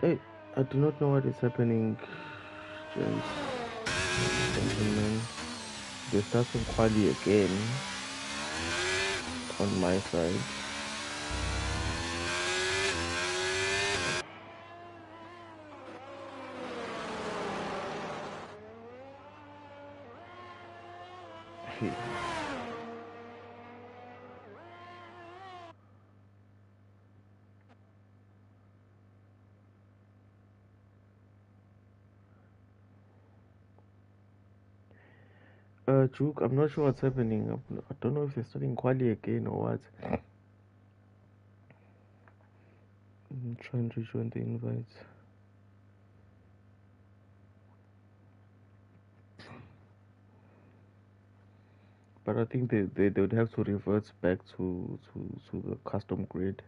Hey, I do not know what is happening, gents, gentlemen. There's starting quali again on my side. Juke, I'm not sure what's happening. I don't know if they're starting quali again or what. I'm trying to join the invites. But I think they would have to revert back to the custom grid.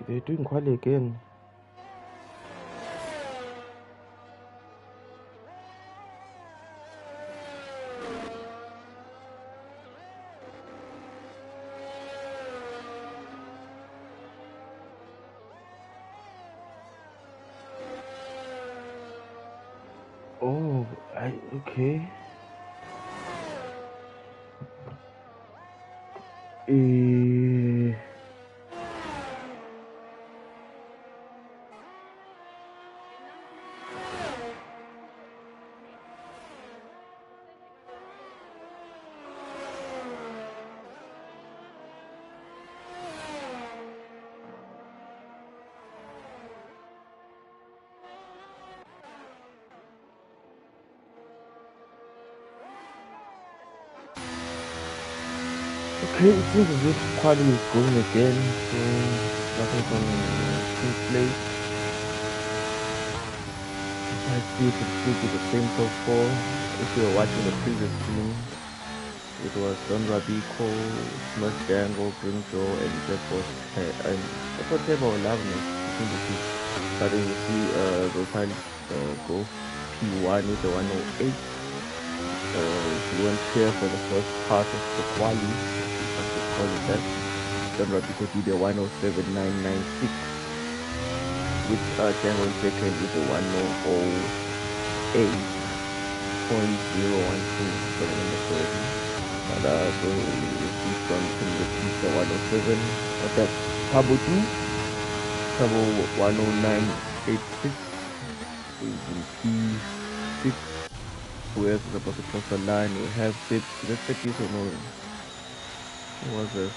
They're doing quali again. Oh, okay. Okay, it seems as if quali is going again, so nothing from team play. I see it would still be the same top four. If you were watching the previous team, it was Don Rabico, Smash Dango, Grim Joe, and Jackpot and Jackpot Table Loveness between the two. But then you see Rotan go P1 with the 108. He went clear for the first part of the quali, if I could call it that. Don Rabico did a 107.996 with Django second with the 108.012 for the number 30. But so he's gone to the pizza 107. But that's Tabo 2, Tabo 109.86 is in P6. Who else is about to cross the line? We have Sid. Let's check this or no? Who was this?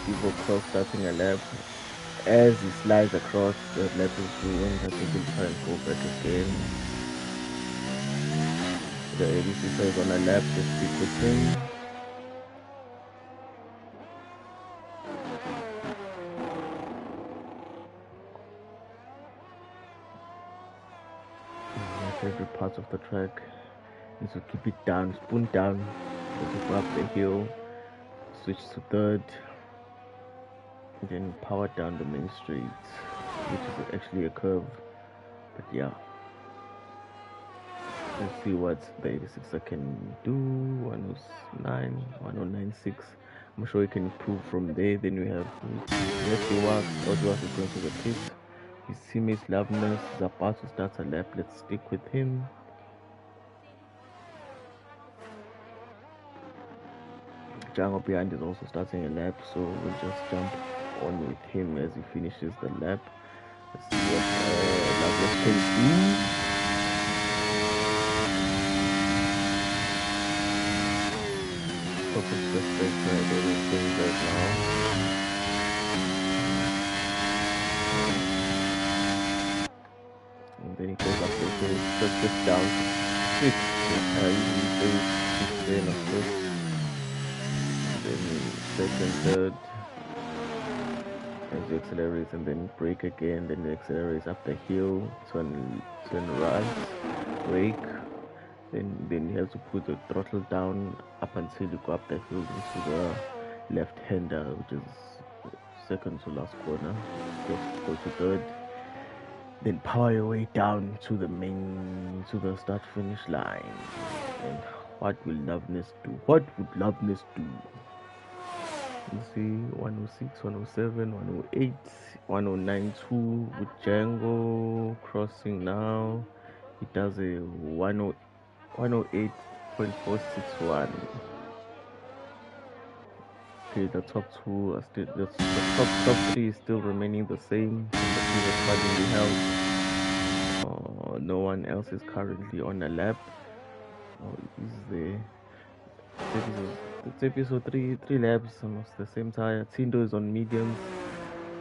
Evo Cross starting a lap. As he slides across, the lap is ruined. I think he'll try and go back again. The ABC is on a lap, just stick with him. My favorite parts of the track is to keep it down, spoon down, as you go up the hill, switch to third, and then power down the main straight, which is actually a curve. But yeah, let's see what the 86er can do. 109, 109.6. I'm sure he can improve from there. Then we have Messi Wax, Odwas is going to the pit. His teammates Loveness is about to start a lap. Let's stick with him. Django behind is also starting a lap, so we'll just jump on with him as he finishes the lap. Let's see what Loveness can do. Perfect respect right there, we're saying right now. And then he goes up there, so it's just down to 6. Usually says 6 there, of course. And then second, third, as he accelerates and then brake again, then he accelerates up the hill, turn right, brake, then you have to put the throttle down up until you go up the hill into the left-hander, which is second to last corner. Just go to third, then power your way down to the start-finish line. And what will Loveness do? What would Loveness do? You see 106, 107, 108, 1092 with Django crossing now. He does a 108.461. Okay, the top two are still the top three is still remaining the same from the previous quali we held. No one else is currently on a lap. Is there? It's episode 3 laps, almost the same tire. Tindo is on mediums.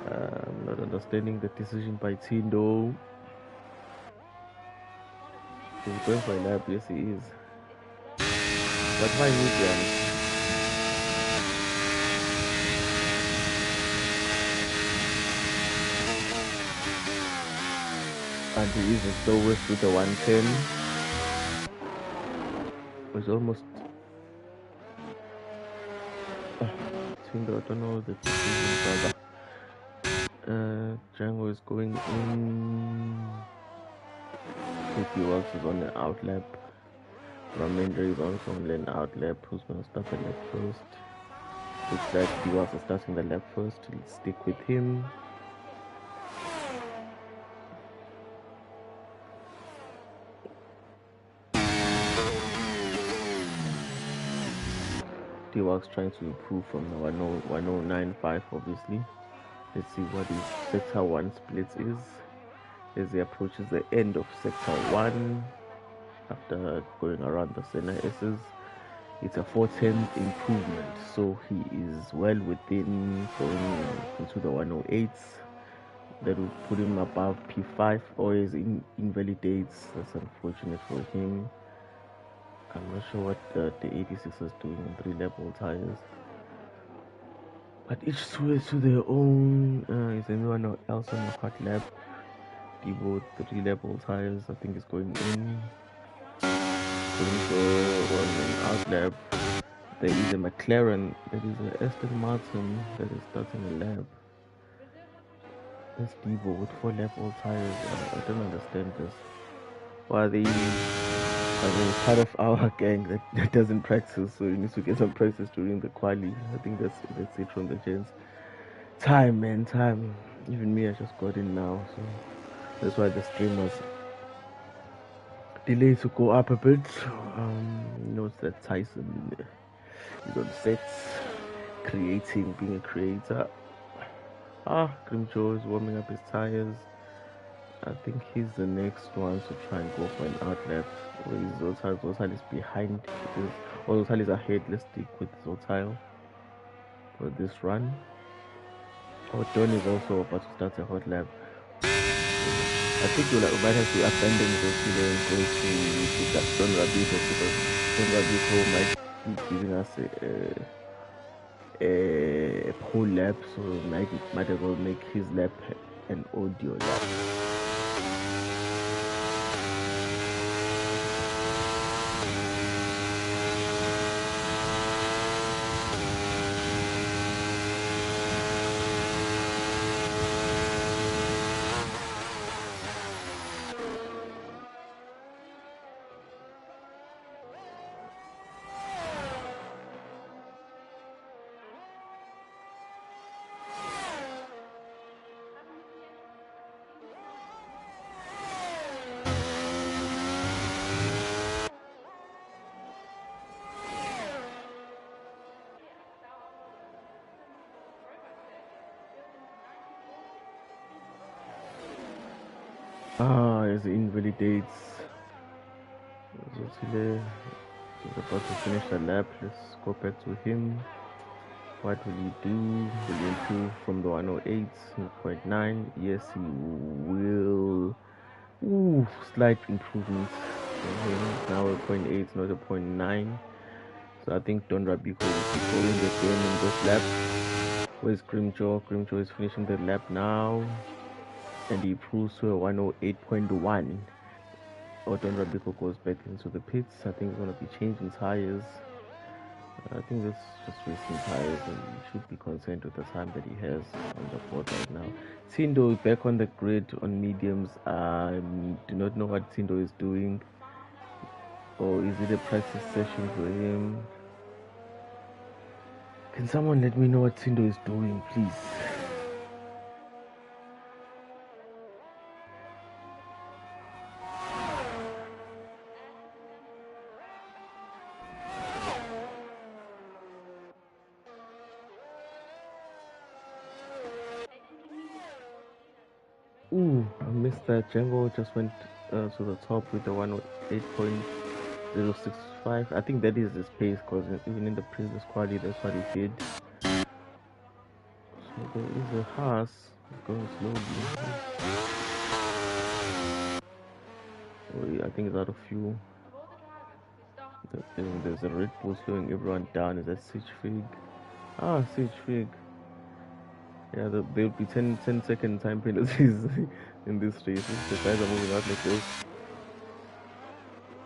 I'm not understanding the decision by Tindo. He's going for a lap, yes he is. But my mediums. And he is the lowest with the 110. It's almost Tindo, I don't know the decision, brother. Django is going in. KP Works is on the out lap. Ramendra is also on an out lap. Who's gonna start the lap first? Looks like he was starting the lap first. Let's stick with him. D-Wax trying to improve from the 1095 obviously. Let's see what his sector 1 split is as he approaches the end of sector 1 after going around the center S's. It's a 4/10 improvement, so he is well within going into the 108s. That will put him above P5, always invalidates. That's unfortunate for him. I'm not sure what the 86 is doing on 3-level tires. But each to their own. Is anyone else on the hot lap? Debo 3-level tires, I think is going in. On an out lap. There is a McLaren, there is an Aston Martin that is starting a lap. That's Debo with 4-level tires. I don't understand this. Why are they part of our gang that doesn't practice, so you need to get some practice during the quali. I think that's it from the gents. Time, man, time. Even me, I just got in now, so that's why the stream was delayed to go up a bit. Note that Tyson is on sets, creating, being a creator. Grimjo is warming up his tires. I think he's the next one to try and go for an outlap. Zotal is behind. Zotal is ahead. Let's stick with Zotal for this run. Don is also about to start a hot lap. I think we might have to abandon Zotal and go to that Don Rabito, because Don Rabito might be giving us a whole lap, so might as well make his lap an audio lap. It invalidates. Zotile is about to finish the lap. Let's go back to him. What will he do? Will he improve from the 108.9? Yes, he will. Ooh, slight improvement. Now a 0.8, not a 0.9. So I think Don Rabiko will be going again in this lap. Where's Grimjaw? Grimjaw is finishing the lap now. And he improves to a 108.1. Don Rabiko goes back into the pits. I think he's going to be changing tires. I think that's just racing tires, and he should be content with the time that he has on the board right now. Tindo back on the grid on mediums. I do not know what Tindo is doing. Or is it a practice session for him? Can someone let me know what Tindo is doing, please? Ooh, I missed that. Django just went to the top with the 108.065. I think that is his pace, because even in the previous quality, that's what he did. So there is a Haas going slowly. I think it's out of fuel. There's a Red Bull slowing everyone down. Is that Siege Fig? Siege Fig. Yeah, there'll be 10 second time penalties in this race. If the guys are moving out like this.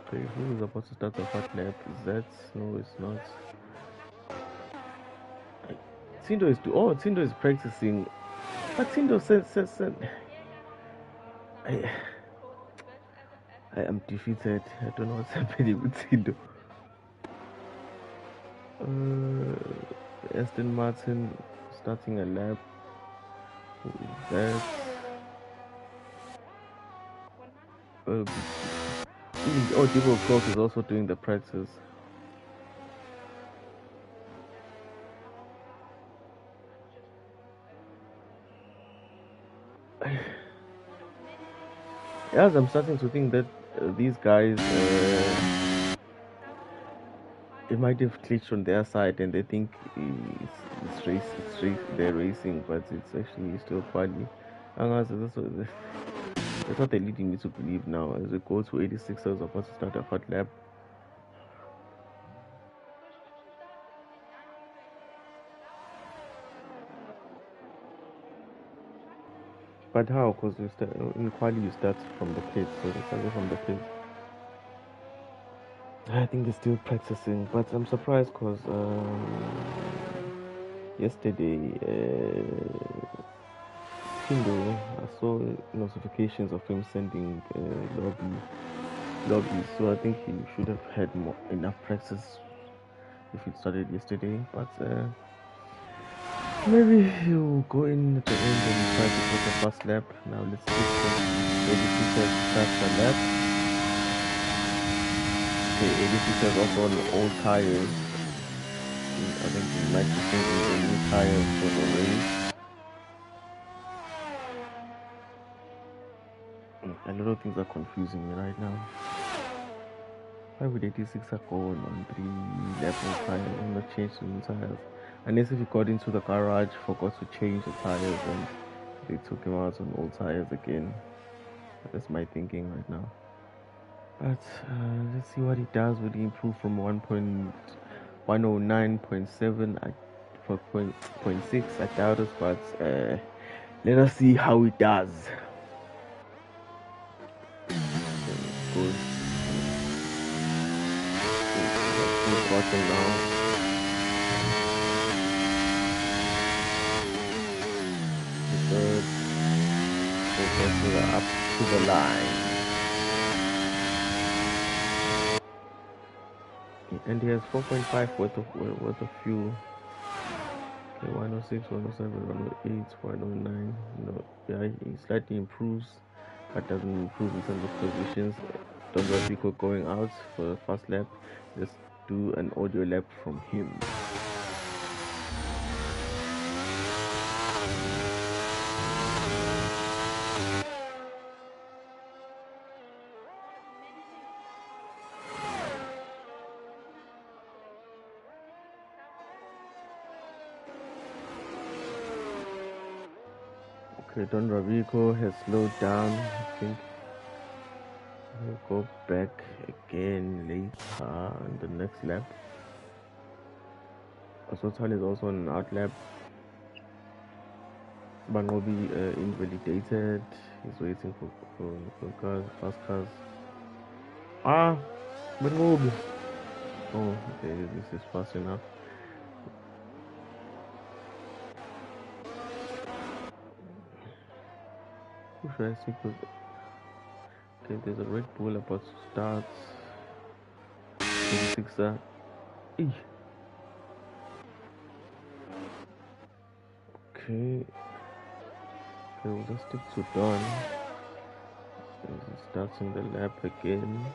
Okay, who is about to start the hot lap? Is that? No, it's not. Tindo is practicing. But Tindo said I am defeated. I don't know what's happening with Tindo. Aston Martin starting a lap. Who is that? Debo Clark is also doing the practice. Yes, I'm starting to think that these guys, they might have glitched on their side and they think they're racing, but it's actually still quali. That's what they're leading me to believe now. As we go to 86, I was about to start a hot lap. But how? Because in quali you start from the pit, so they started from the pit. I think they're still practicing, but I'm surprised because yesterday, Tindo, I saw notifications of him sending lobbies, so I think he should have had enough practice if it started yesterday, but maybe he'll go in at the end and try to put the first lap. Now let's see if 86 starts the lap. Okay, 86 has also on old tires. I think he might be changing the new tires for the race. A lot of things are confusing me right now. Why would 86 go on 3 lap of tires and not change the new tires? Unless if he got into the garage, forgot to change the tires, and they took him out on old tires again. That's my thinking right now. But let's see what he does. Will he improve from 109.7 for 0.6? I doubt it, but let us see how he does. Good. Bottom now. The third. Up to the line. And he has 4.5 worth of fuel. Okay, 106, 107, 108, 109. No, yeah, he slightly improves, but doesn't improve in terms of positions. Don Rodrigo going out for the first lap. Let's do an audio lap from him. Okay, Don Rabico has slowed down. I think he'll go back again later in the next lap. Sotal is also on an out lap. Bangobi invalidated. He's waiting for cars, fast cars. Ah, Bangobi. Oh, okay, this is fast enough. Who should I stick with? Okay, there's a Red Bull about to start. 26er. Okay. Okay, we'll just stick to Don. He starts in the lap again.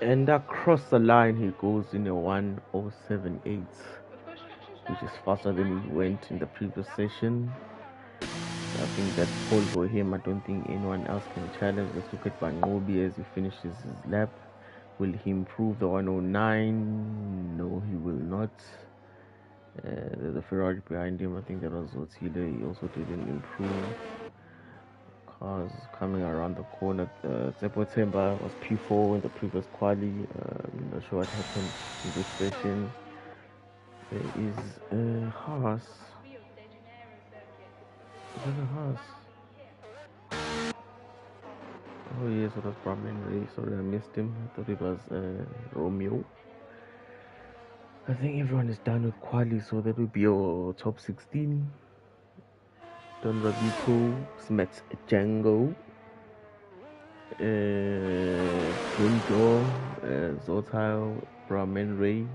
And across the line, he goes in a 1078, which is faster than he went in the previous session. I think that's pole for him. I don't think anyone else can challenge. Let's look at Bangobi as he finishes his lap. Will he improve the 109? No, he will not. There's a Ferrari behind him. I think that was Zotile. He also didn't improve. Cars coming around the corner. Tsepo Temba was P4 in the previous quali. I'm not sure what happened in this session. There is a Haas. Is that a Haas? Oh yes, it was Brahman Ray. Sorry, I missed him. I thought it was Romeo. I think everyone is done with quali, so that will be your top 16. Don Rabico, Smets Django, Junjo, Zotail, Brahman Ray,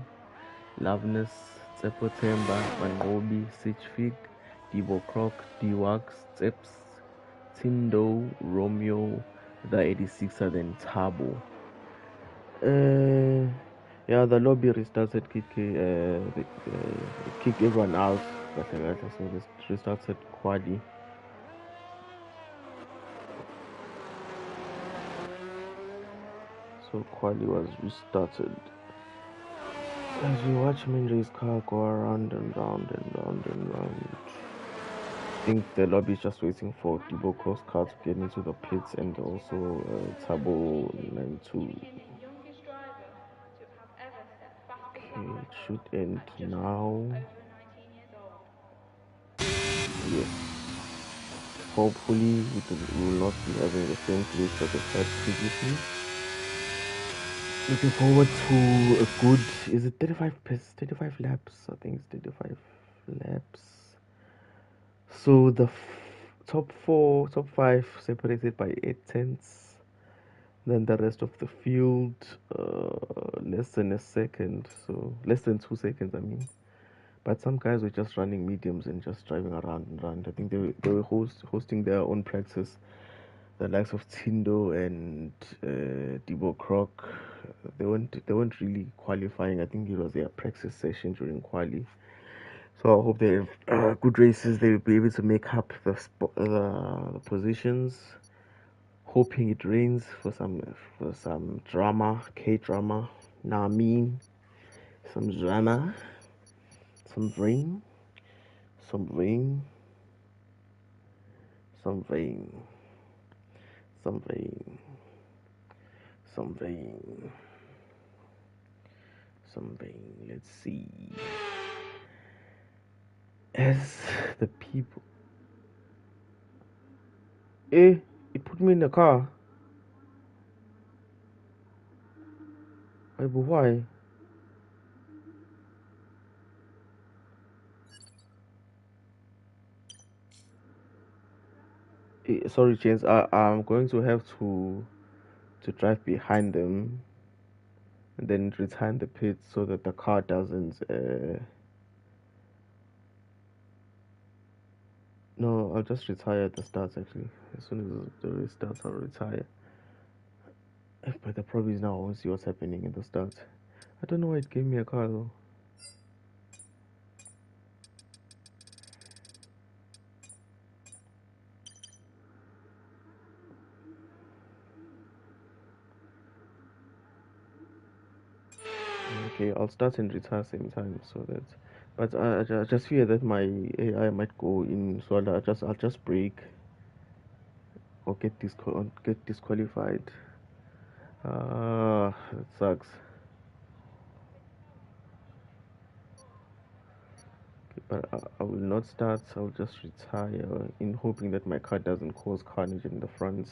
Loveness, Tsepo Temba, Mangobi, Sitchfig, Divo Croc, D-Wax, Tseps, Tindo, Romeo, the 86er, then Tabo. Yeah, the lobby restarted, kick everyone out. So this restarted quali. So quali was restarted. As we watch Mendy's car go around and round and round and round. I think the lobby is just waiting for Dibo Cross car to get into the pits and also Tabo 92. Okay, it should end now. Yes. Hopefully we will not be having the same glitch that we had previously. Looking forward to a good, is it 35 laps? I think it's 35 laps. So the top 5 separated by 8 tenths. Then the rest of the field, less than a second, so less than 2 seconds, I mean. But some guys were just running mediums and just driving around and around. I think they were hosting their own practice. The likes of Tindo and Debo Croc, they weren't really qualifying. I think it was their practice session during quali. So I hope they have good races. They will be able to make up the positions. Hoping it rains for some drama, K-drama. Now I mean, some drama, some rain, some rain, some rain, some vein, some vein, some vein. Let's see. As the people, it put me in the car. But why? Sorry, James. I'm going to have to drive behind them and then return the pit so that the car doesn't. No, I'll just retire at the start actually. As soon as the race starts, I'll retire. But the problem is now I won't see what's happening in the start. I don't know why it gave me a car though. Okay, I'll start and retire same time so that. But I just fear that my AI might go in, so I'll just break or get disqualified. Ah, that sucks. Okay, but I will not start. I'll just retire in hoping that my car doesn't cause carnage in the front.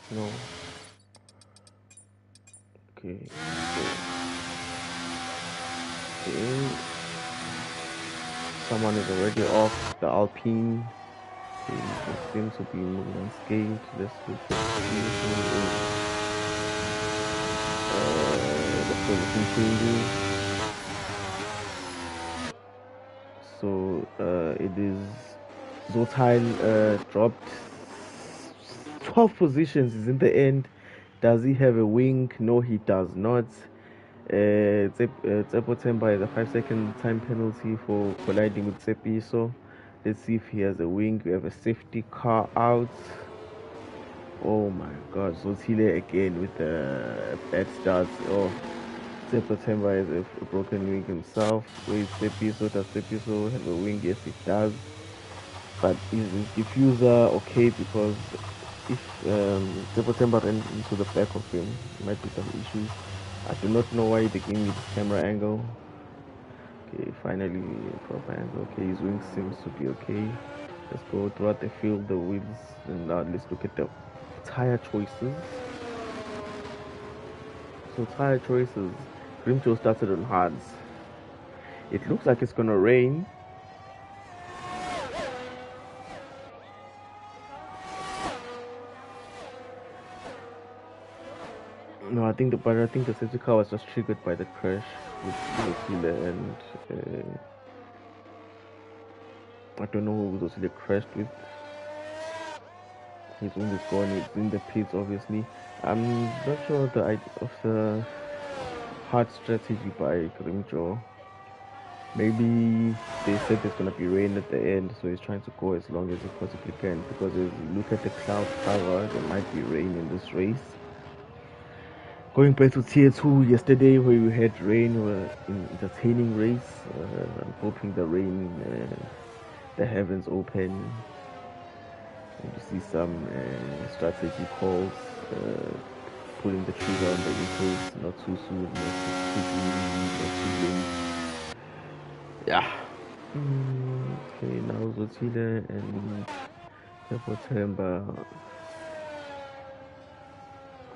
No. Okay. Okay. Someone is already off the Alpine. Okay, it seems to be moving unscathed. Let's look at the position changes. So it is Zotile dropped 12 positions is in the end. Does he have a wing? No, he does not. Tsepo Temba has a 5-second time penalty for colliding with Tsepiso. Let's see if he has a wing. We have a safety car out. Oh my god, Zotile again with a bad start. Oh, Tsepo Temba has a broken wing himself. Wait, Tsepiso, does Tsepiso have a wing? Yes, it does. But is his diffuser okay? Because if Tsepo ran into the back of him, there might be some issues. I do not know why they gave me this camera angle. Okay, finally proper angle. Okay, his wings seems to be okay. Let's go throughout the field, the wheels, and now let's look at the tire choices. So tire choices. Grimcho started on hards. It looks like it's gonna rain. No, I think the safety car was just triggered by the crash with Zotile and I don't know who Zotile crashed with. His wing is gone. It's in the pits, obviously. I'm not sure of the idea of the hard strategy by Grimjo. Maybe they said there's gonna be rain at the end, so he's trying to go as long as he possibly can. Because as you look at the cloud cover, there might be rain in this race. Going back to tier 2 yesterday, where we had rain, in entertaining race. I'm hoping the rain, the heavens open, and you see some strategy calls, pulling the trigger on the impulse, not too soon, not too quickly, not too late. Yeah. Okay, now Zotile and Temba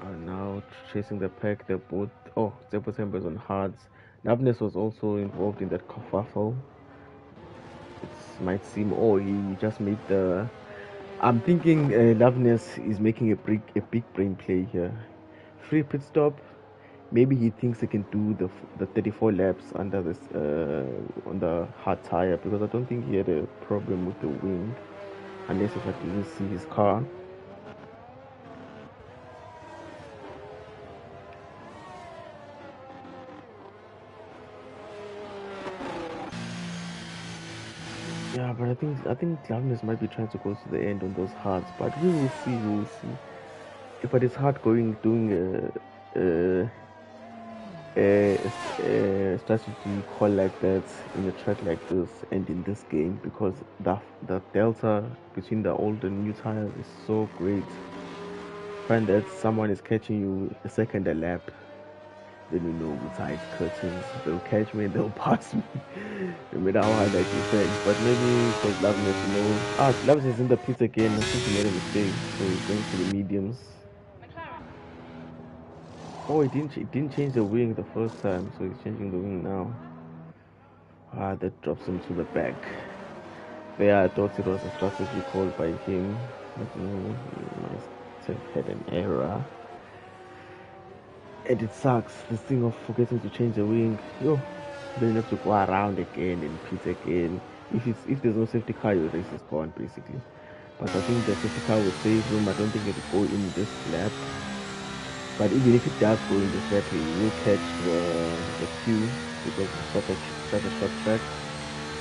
are now chasing the pack. They're both. Oh, Temba is on hards. Navnes was also involved in that kerfuffle. It might seem, oh, he just made the. I'm thinking Loveness is making a big brain play here. Free pit stop. Maybe he thinks he can do the 34 laps under this on the hard tire because I don't think he had a problem with the wing, unless if I didn't see his car. Yeah, but I think Loveness might be trying to go to the end on those hards, but we will see. We will see. but it's hard doing a strategy call like that in a track like this and in this game, because the delta between the old and new tires is so great. Find that someone is catching you a second a lap, then you know besides curtains, they'll catch me and they'll pass me. No matter how hard I defend. But maybe because Loveness, Loveness is in the pits again. I think he made a mistake, so he's going to the mediums. Oh, it didn't change the wing the first time, so he's changing the wing now. That drops him to the back. There, I thought it was a strategy called by him, but no, he must have had an error. And it sucks, this thing of forgetting to change the wing. Then you have to go around again and pit again. If there's no safety car, your race is gone basically. But I think the safety car will save him. I don't think it will go in this lap. But even if it does go in this lap, he will catch the queue because it's such a short track.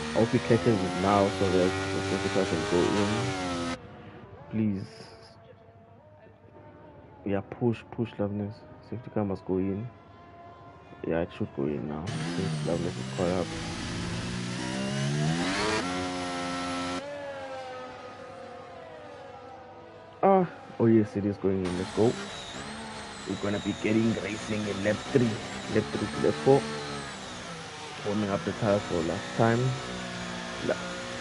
I hope he catches it now so that the safety car can go in. Please. Yeah, push Loveness. Safety car must go in. Yeah, it should go in now since Loveness is caught up. Oh yes, it is going in. Let's go. We're gonna be getting racing in lap 3 to lap 4. Warming up the tires for last time.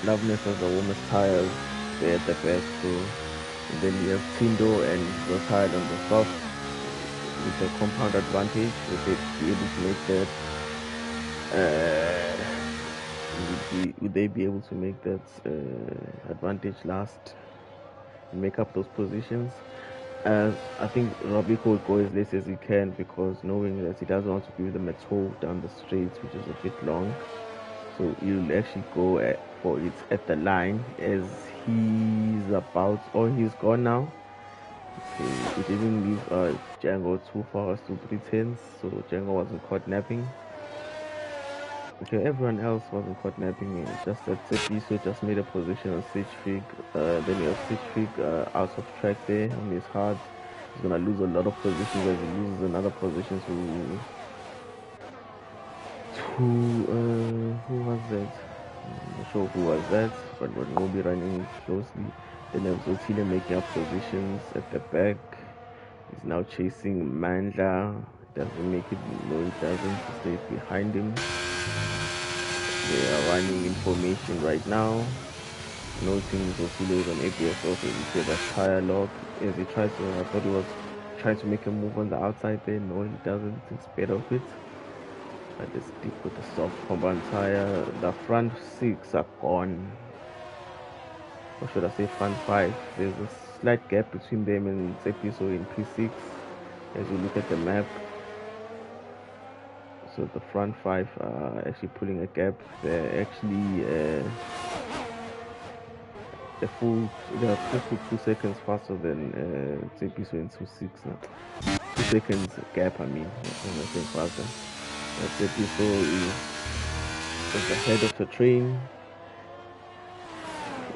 Loveness has the warmest tires. They're at the best too. And then we have Tindo and Rotile on the soft with a compound advantage. Would they be able to make that? Would they be able to make that advantage last and make up those positions? I think Robbie will go as late as he can, because knowing that he doesn't want to give them a tow down the straight, which is a bit long. So he'll actually go for it at the line as he's about, or he's gone now. Okay, it didn't leave Django too far, still 310s, so Django wasn't caught napping. Okay, everyone else wasn't caught napping. Just that Tsepiso just made a position on Stitch Fig. Then you have Stitch Fig out of track there on his hard. He's gonna lose a lot of positions as he loses another position to who was that? I'm not sure who was that, but we'll be running closely. Then there's Otile making up positions at the back. He's now chasing Mandla. Doesn't make it. No, he doesn't. He stays behind him. They are running information right now. Noting Otile is on ABS also. You see that tire lock as he tries to. I thought he was trying to make a move on the outside there. No, he doesn't. Thinks better of it. I just stick with the soft compound tire. The front 6 are gone. Or should I say front 5? There's a slight gap between them and Tsepiso in P6 as you look at the map. So the front 5 are actually pulling a gap. They're actually they're close to 2 seconds faster than Tsepiso in 2.6 now. 2 seconds gap, I mean. I'm not saying faster. Tsepiso is ahead of the train,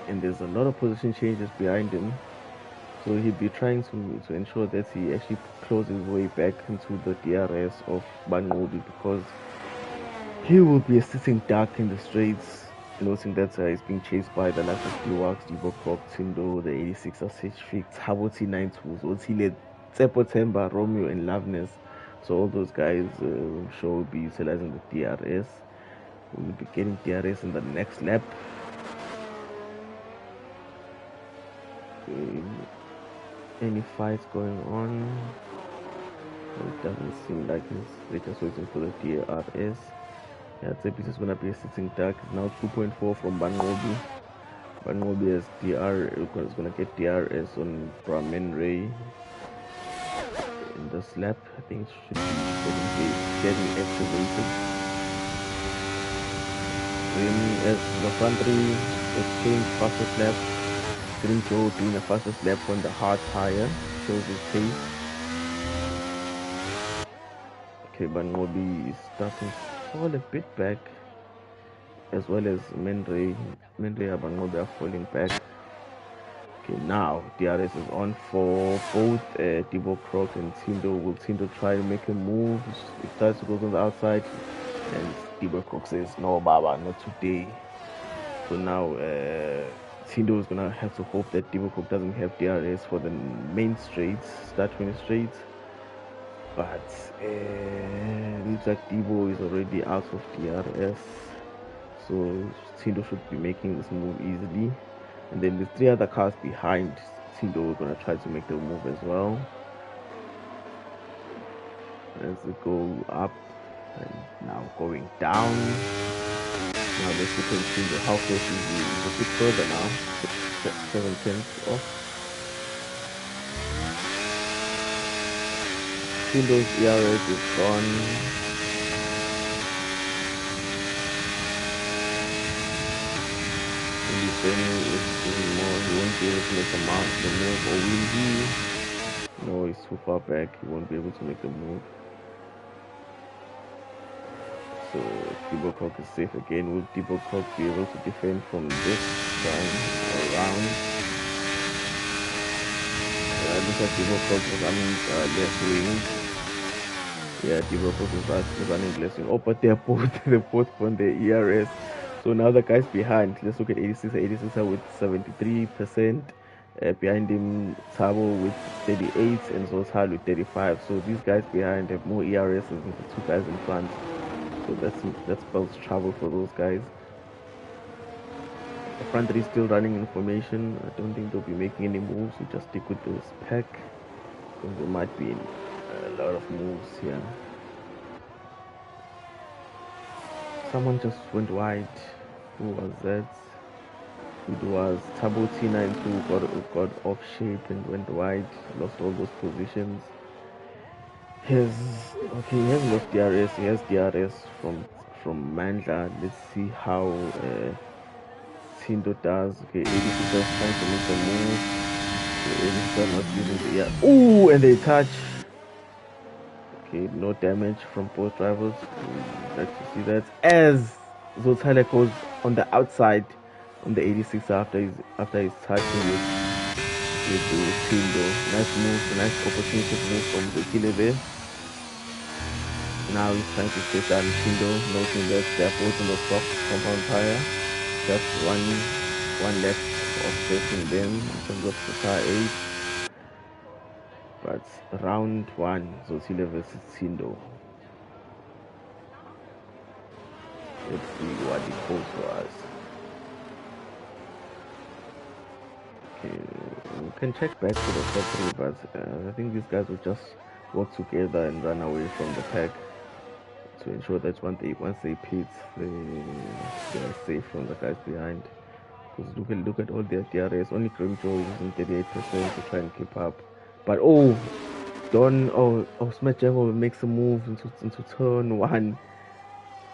and there's a lot of position changes behind him, so he'll be trying to ensure that he actually closes his way back into the DRS of Bangobi, because he will be a sitting duck in the straights, noting that he's being chased by the likes of Duwax, Dibok, Tindo, the 86 Sage Haboti 92s, Otile, Tsepo Temba, Romeo, and Loveness. So all those guys will be utilizing the DRS. We'll be getting DRS in the next lap. Any fights going on? It doesn't seem like they're just waiting for the DRS. Yeah, Tsepiso is gonna be a sitting duck. It's now 2.4 from Bangobi. Bangobi is gonna get DRS on Brahman Ray in this lap. I think it should be getting activated. Remy as the front 3 exchange fastest lap. Green Joe doing the fastest lap on the hard tire, shows his pace. Okay, Bangobi is starting to fall a bit back, as well as Menre and Bangobi are falling back. Okay, now DRS is on for both Debo Croc and Tindo. Will Tindo try to make a move? It starts to go on the outside, and Debo Croc says, "No, Baba, not today." So now Tindo is gonna have to hope that Debo Croc doesn't have DRS for the main straights, start 20 straights. But looks like Debo is already out of DRS, so Tindo should be making this move easily. And then the 3 other cars behind Tindo are gonna try to make the move as well. As it go up and now going down. Now let's look at Tindo. How close is he? He's a bit further now. 7/10 off. Tindo's ERS is gone. Daniel is doing more. He won't be able to make the move, or will he? No, he's too far back. He won't be able to make the move. So Debo Croc is safe again. Will Debo Croc be able to defend from this time around? Looks like Debo Croc was running left wing. Yeah, Debo Croc was running left wing. Oh, but they're both on the ERS. So now the guys behind, let's look at 86 with 73%. Behind him, Thabo with 38 and Zotal with 35. So these guys behind have more ERS than the 2 guys in front. So that spells trouble for those guys. The front 3 is still running in formation. I don't think they'll be making any moves. So just stick with this pack, because there might be a lot of moves here. Someone just went wide. Who was that? It was Thabo T9 who got off shape and went wide, lost all those positions. He has lost DRS. He has DRS from Mandla. Let's see how Tindo does. Okay, 86 is trying to make the move. 86 not using the Ooh, and they touch. Okay, no damage from both drivers. Like to see that as Zotale goes on the outside on the 86 after he's touching with Tindo. Nice move, nice opportunity to move from the killer there. Now he's trying to take down Tindo, noting that they're both on the soft compound tire. Just one left offsetting them in terms of the car age. But round 1, Zotile versus Tindo. Let's see what it holds for us. Okay, we can check back to the top 3, but I think these guys will just work together and run away from the pack to ensure that once they pit, they are safe from the guys behind. Because look at all their DRS. Only Grimjo is using 38% to try and keep up. But Smash Jungle makes a move into turn 1.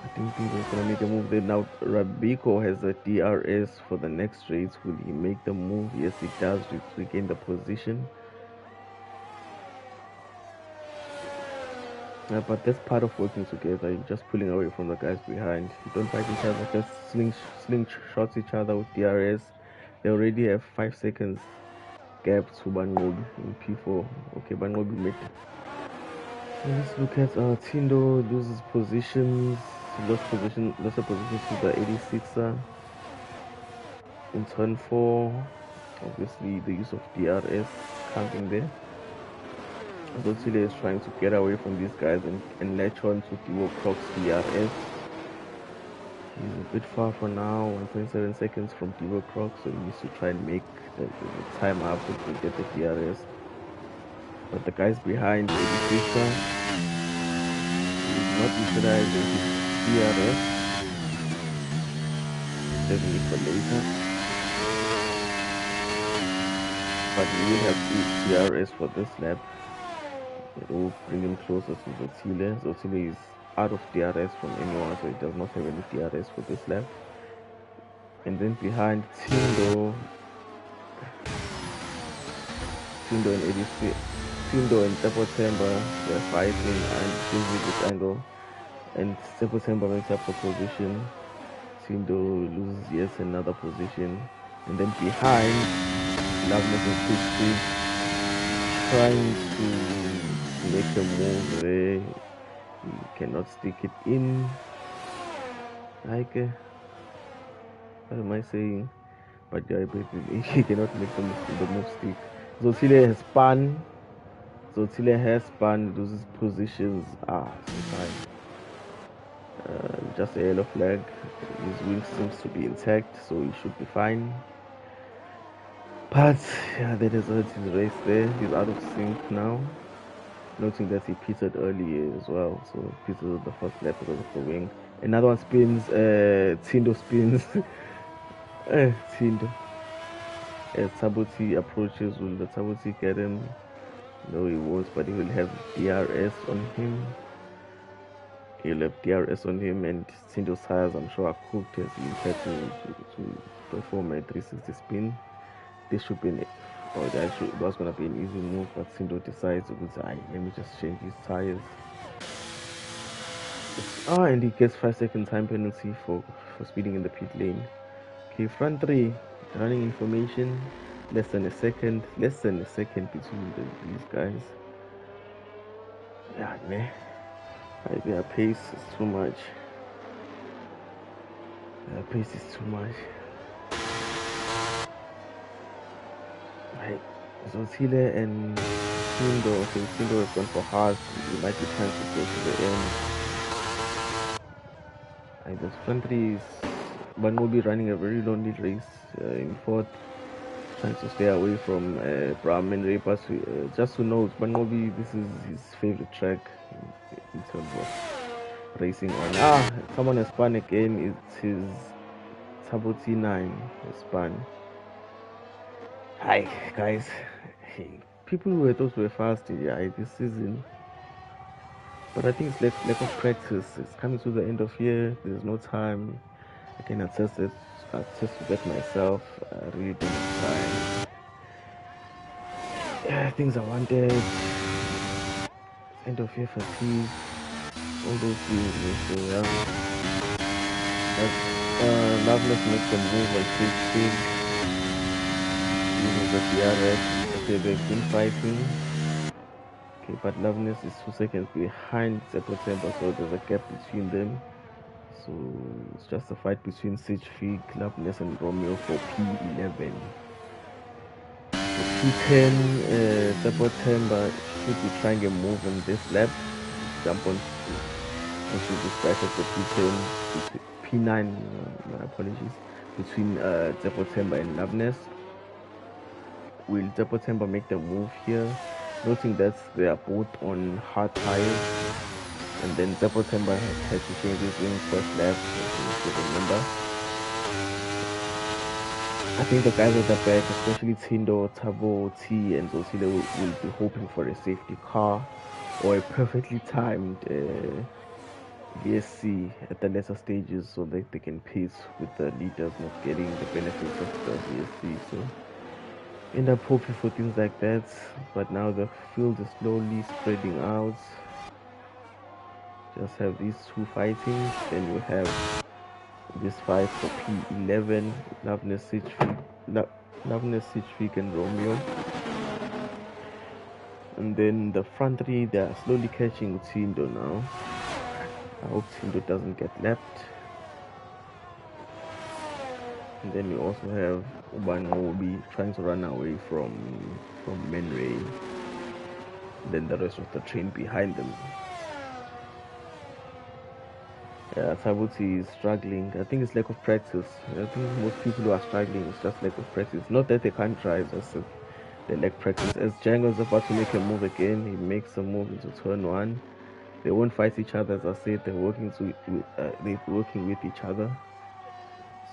I think he's gonna make a move there. Now Rabiko has a DRS for the next race. Will he make the move? Yes, he does to regain the position. But that's part of working together. You're just pulling away from the guys behind. You don't fight each other, just sling shots each other with DRS. They already have 5 seconds gap to Bangobi in P4. Okay, Bangobi made. Let's look at Tindo loses positions. Lost a position to the 86er in turn 4. Obviously, the use of DRS comes in there. Zotile is trying to get away from these guys and latch on to Debo Croc's DRS. He's a bit far for now, 1.7 seconds from Debo Croc, so he needs to try and make the time up to get the DRS. But the guys behind, 86er, is not utilizing his DRS. Saving it for later. But we will have DRS for this lap. It will bring him closer to Zotile. Zotile is out of DRS from anyone, so he does not have any DRS for this lap. And then behind Tindo and 86, Tindo and September, they're fighting and choosing this angle. And September makes up for position. Tindo loses yet another position. And then behind Loveness and Sitch Feet trying to make a move there. He cannot stick it in. Like, what am I saying? But yeah, he cannot make the move stick. Zotzile has spun. Zotzile has spun, loses positions. So fine. Just a yellow flag. His wing seems to be intact, so he should be fine. But yeah, that is his race there. He's out of sync now. Noting that he pitted earlier as well, so pitted the first lap because of the wing. Another one spins. Tindo spins. Tindo. As Thabo T approaches, will the Thabo T get him? No, he won't, but he will have DRS on him. He'll have DRS on him, and Tindo's tires, I'm sure, are cooked as he had to perform a 360 spin. This should be it was going to be an easy move, but Tindo decides, let me just change his tires. And he gets 5-second time penalty for speeding in the pit lane. Okay, front three, running information, less than a second between these guys. Yeah, man. Their pace is too much. Right. Zotzile and Tindo. Okay, Tindo has gone for hard. It might be time to go to the end. Right, those front three is Van Moby running a very lonely race in fourth, trying to stay away from Bram and Repas. Just to note, Van Moby, this is his favorite track in terms of racing on. Someone has spun again. It's his Thabo T9 has spun. Hi guys. Hey, people who thought were fast this season, but I think it's lack of practice. It's coming to the end of year. There's no time. I can attest to that myself. I really don't have time. Yeah, things I wanted. End of year fatigue. All those things. So yeah. Loveless makes a move on Sitch. Using the DRS. Okay, they've been fighting. Okay, but Loveness is 2 seconds behind September, so there's a gap between them. So it's just a fight between Sitch Feet, Loveness, and Romeo for P11. So P10, September should be trying a move on this lap. Jump on and should be started for P10, P9, my apologies, between September and Loveness. Will September make the move here? Noting that they are both on hard tires, and then September has to change his wings first lap, if you remember. I think the guys at the back, especially Tindo, Thabo T, and Zotzile will be hoping for a safety car or a perfectly timed VSC at the later stages, so that they can pace with the leaders not getting the benefits of the VSC. So end up hoping for things like that, but now the field is slowly spreading out. Just have these two fighting, then you have this fight for P11, Loveness, Sitch Feet, and Romeo. And then the front three, they are slowly catching Tindo now. I hope Tindo doesn't get left. And then you also have Van Moby trying to run away from Man Ray. Then the rest of the train behind them. Yeah, Thabo T is struggling. I think it's lack of practice. I think most people who are struggling is just lack of practice. Not that they can't drive, just they lack practice. As Django's about to make a move again, he makes a move into turn one. They won't fight each other, as I said. They're working with each other.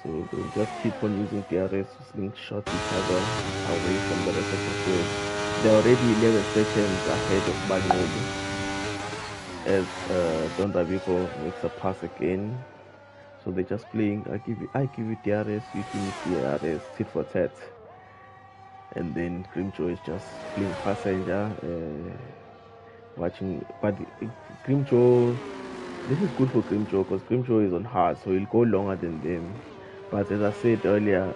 So they'll just keep on using DRS to slingshot each other away from the rest of the field. They're already 11 seconds ahead of Van Moby, as Don Rabiko makes a pass again. So they're just playing, I give you DRS, you give me DRS, tit for tat. And then Grimjaw is just playing passenger, watching. But Grimjaw, this is good for Grimjaw because Grimjaw is on hard, so he'll go longer than them. But as I said earlier,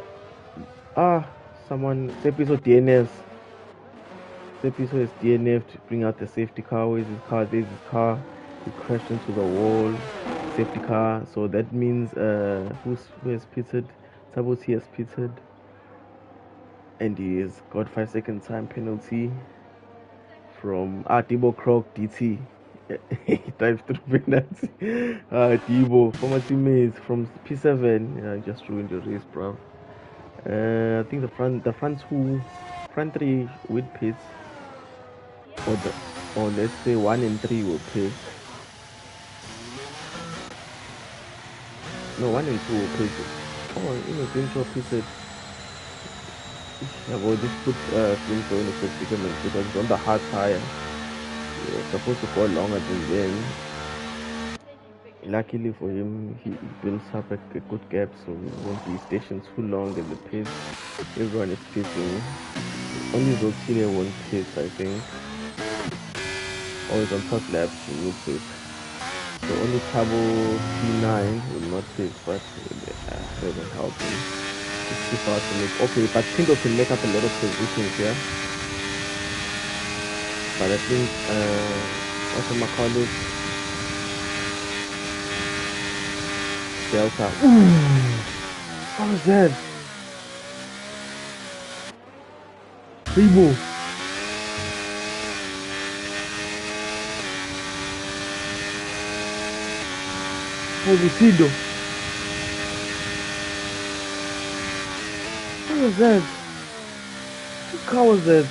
Someone, Sepiso DNFs. Sepiso is DNF to bring out the safety car. Where's his car? There's his car. He crashed into the wall. Safety car. So that means who has pitted? Sabosi has pitted. And he has got 5 second time penalty from Debo Croc DT. He dives through penalty. Debo, former teammates from P7, just ruined your race, bro. I think the front three with pits, or let's say 1 and 3 will pit. No, 1 and 2 will pit. Oh, Grimshaw pitted. I will just put Grimshaw in the predicament because it's on the hard tire. You're supposed to go longer than them. Luckily for him, he builds up a good gap, so he won't be stationed too long in the pit. Everyone is pitting. Only Zoltine won't pit, I think. Always on top laps, he will pit. So only Cabo P9 will not pit, but doesn't help him. It's too far to make. Okay, but Pinto can make up a lot of positions here. But I think also McCullough, Delta. What was that? Rebo. Pobicido. What was that? What car was that?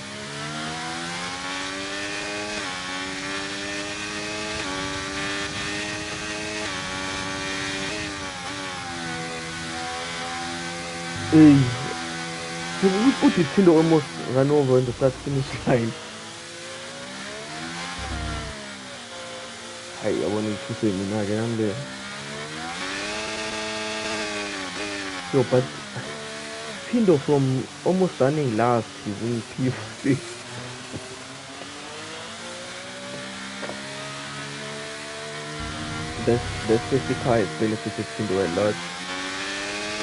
Hey, what did Tindo almost run over in the start finish line? Hey, I wanted to say me again, I'm there. Yo, but Pindo from almost running last, he's in P6. The safety car has benefited Pindo a lot.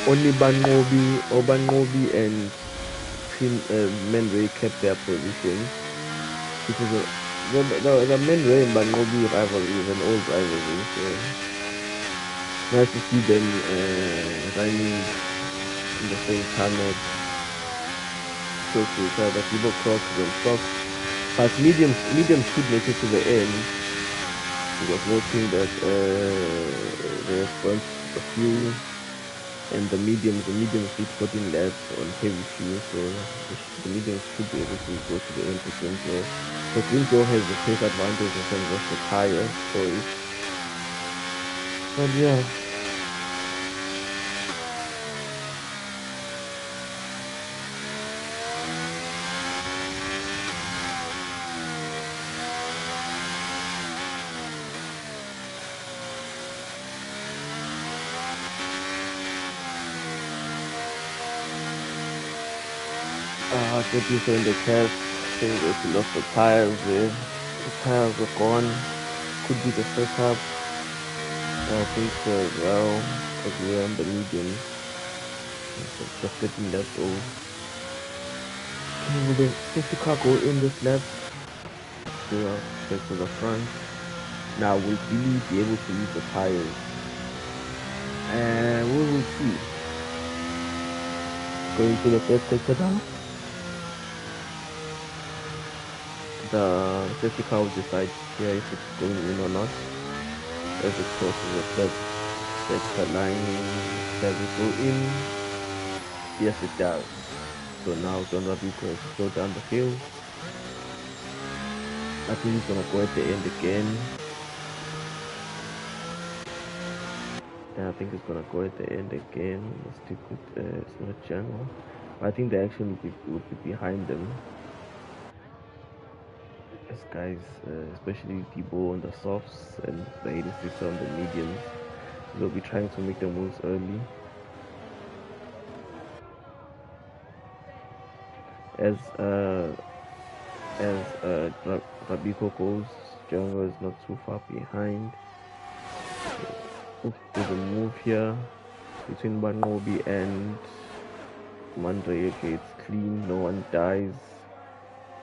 Only Bangobi and Menray kept their position. Because the Menray and Bangobi rivalry is an old rivalry, so nice to see them running in the same tarmac, close to each other. People cross and stop. But mediums could make it to the end. I was noting that they have burnt a few. And the mediums did 14 laps on heavy fuel, so the mediums should be able to go to the end to Grimshaw. So Grimshaw has the pace advantage in terms of the tire, but yeah. People in the cab saying that he lost the tires there. The tires are gone. Could be the setup. I think so as well, because we're on the medium. Just getting laps old. Will the safety car go in this lap? Back to the front. Now will Billy be able to use the tires? And we will see. Going to the first sector now. The safety car will decide here if it's going in or not. As it crosses the third sector line, does it go in? Yes, it does. So now John Rabico has to go down the hill. I think he's gonna go at the end again. And I think he's gonna go at the end again. Let's stick with it's not Django. I think the action will be behind them. These guys, especially Debo on the softs and the 86 on the mediums, they'll be trying to make the moves early. As Rabico goes, Django is not too far behind. There's a move here between Bangobi and Mandre, okay, it's clean, no one dies.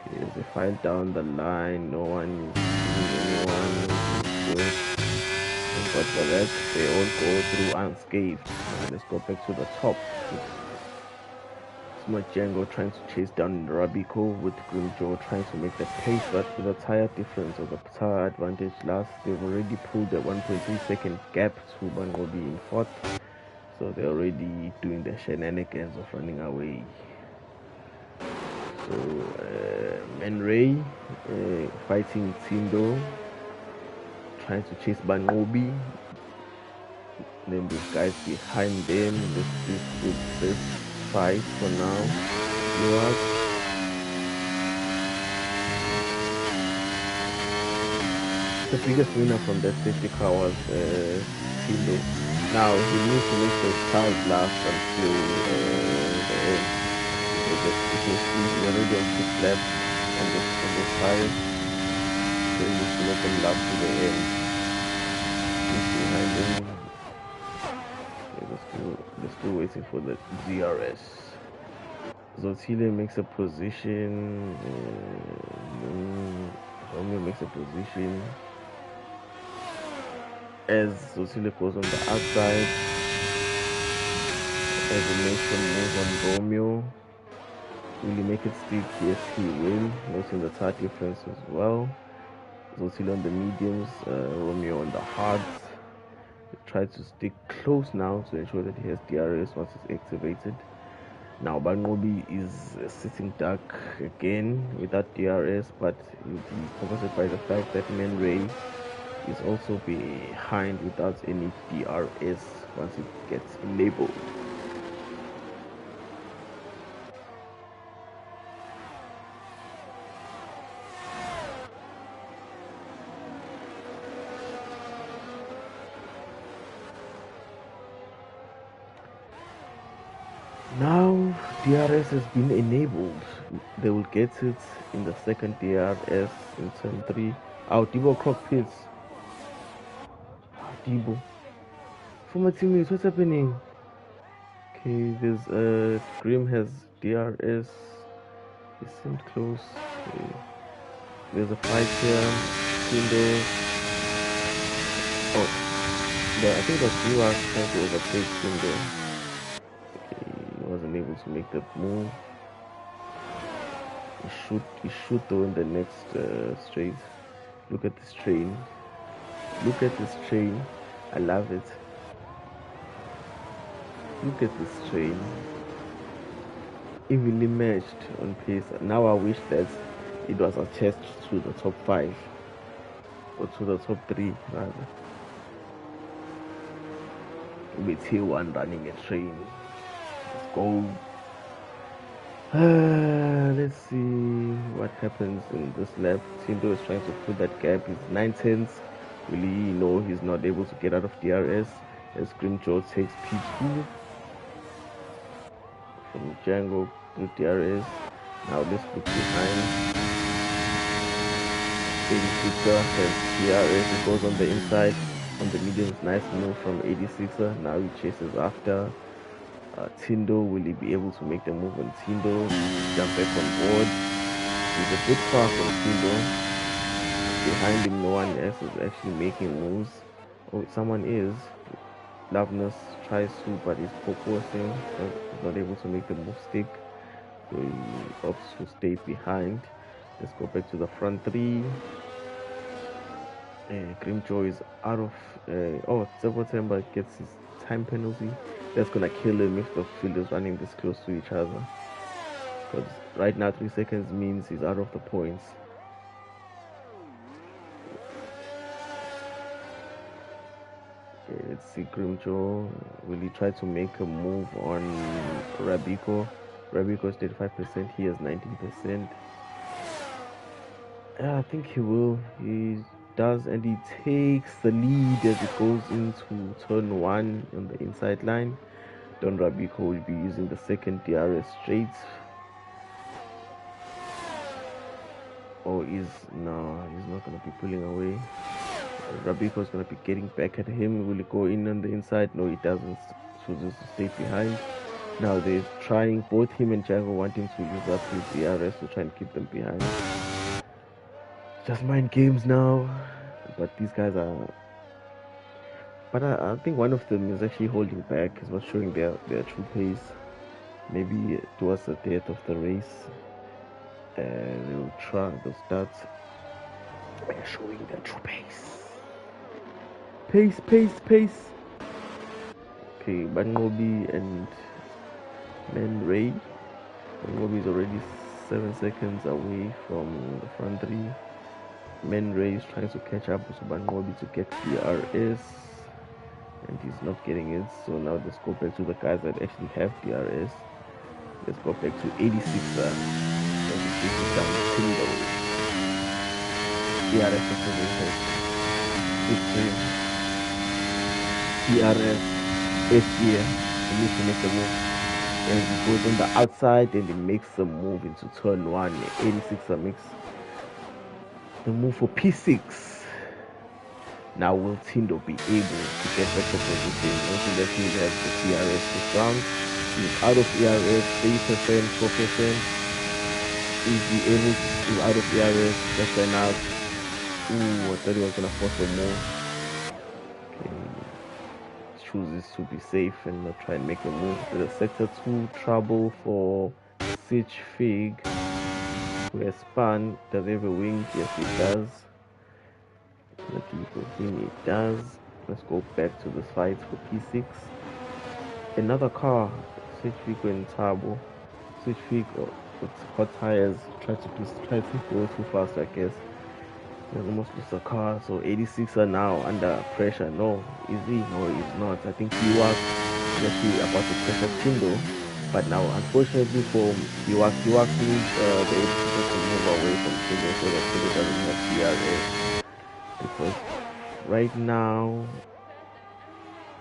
Okay, as they file down the line, no one is killing anyone, which is good. But for that, they all go through unscathed. Now let's go back to the top with Smart Django trying to chase down Rabiko, with Grimjaw trying to make the pace, but with a tire difference or the tire advantage last, they've already pulled the 1.3 second gap to Bangobi in fourth, so they're already doing the shenanigans of running away. So Menray fighting Tindo, trying to chase Bangobi. Then these guys behind them, let's just put this fight for now. The biggest winner from that safety car was Tindo. Now he needs to make those cars last until the end. You can see he's already on 6 laps on the tires. So he needs to let them last to the end. He's behind him. They're still waiting for the DRS. Zotile makes a position. Romeo makes a position. As Zotile goes on the outside, as he makes a move on Romeo. Will he make it stick? Yes, he will. Noting the tire difference as well. Zotile on the mediums, Romeo on the hards. Try to stick close now to ensure that he has DRS once it's activated. Now Bangobi is sitting duck again without DRS, but he'll be compensated by the fact that Menray is also behind without any DRS once it gets labeled. Now DRS has been enabled. They will get it in the second DRS in turn 3. Oh, Debo Croc pits. Debo. For my teammates, what's happening? Okay, there's Grim has DRS. He seemed close. Okay. There's a fight here. Tindo. Oh, I think that's you are trying to overtake Tindo. Wasn't able to make that move. He should though in the next straight. Look at this train. Look at this train. I love it. Look at this train. Evenly matched on pace. Now I wish that it was attached to the top 5 or to the top 3 rather. With T1 running a train. Let's go. Let's see what happens in this lap. Tindo is trying to fill that gap. He's 9/10. Will he know he's not able to get out of DRS as Grimjaw takes P2 from Django to DRS. Now let's look behind. 86er has DRS. It goes on the inside on the mediums. Nice move from 86er. Now he chases after Tindo. Will he be able to make the move on Tindo? Jump back on board. He's a bit far from Tindo. Behind him, no one else is actually making moves. Oh, someone is. Loveness tries to, but he's proposing. He's not able to make the move stick. So he opts to stay behind. Let's go back to the front 3. Grimjaw is out of. September gets his time penalty. That's gonna kill him if the field is running this close to each other. Because right now 3 seconds means he's out of the points. Okay, let's see Grimjaw. Will he try to make a move on Rabiko? Rabiko is 35%, he has 19%. Yeah, I think he will. He does, and he takes the lead as it goes into turn 1 on the inside line. Don Rabiko will be using the second DRS straight. He's not going to be pulling away. Rabiko is going to be getting back at him. Will he go in on the inside? No, he doesn't. Chooses to stay behind. Now they're trying, both him and Django wanting to use up his DRS to try and keep them behind. Just mind games now. But these guys are. But I think one of them is actually holding back, is not showing their true pace. Maybe towards the death of the race, they'll start showing their true pace. Pace. Okay, Bangobi and Man Ray. Bangobi is already 7 seconds away from the front three. Man Ray is trying to catch up to Bangobi to get DRS, and he's not getting it. So now let's go back to the guys that actually have DRS. Let's go back to 86er. DRS represented. DRS is here. He needs to make the move. And he goes on the outside and he makes the move into turn 1. 86er makes the move for P6. Now will Tindo be able to get back the position? Also that he has the DRS this round. He's out of ERS 3%, 4%. Is he able to out of ERS just right now? Ooh, I thought he was gonna force a move. Okay. Chooses to be safe and not try and make a move. The sector 2 trouble for Sich Fig, who has spun. Does he have a wing? Yes, he does. It does. Let's go back to the fight for P6. Another car, Switch Fig and Turbo. Switch Fig with hot tires, try to go too fast, I guess. He almost lost the car, so 86 are now under pressure. No, is he? No, he's not. I think he was actually about to pressure Tindo, but now unfortunately for Biwak needs the 86 to move away from Tindo so that Tindo doesn't have DRS. Because right now,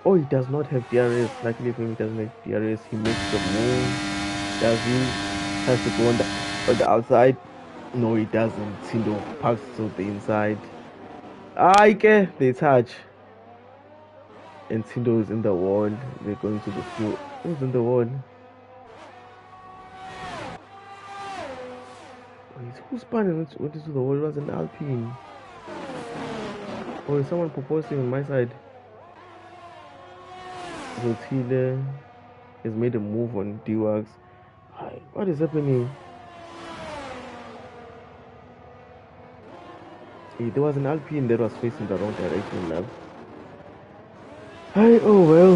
oh, he does not have DRS. Luckily for him, he doesn't have DRS. He makes the move. Does he? Has to go on the outside. No, he doesn't. Tindo parks to the inside. They touch. And Tindo is in the wall. They're going to the field. Who's in the wall? Who's spun went into the wall? It was an Alpine. Or is someone proposing on my side? Zotile has made a move on D-Wax. What is happening? There was an Alpine that was facing the wrong direction now. Oh well.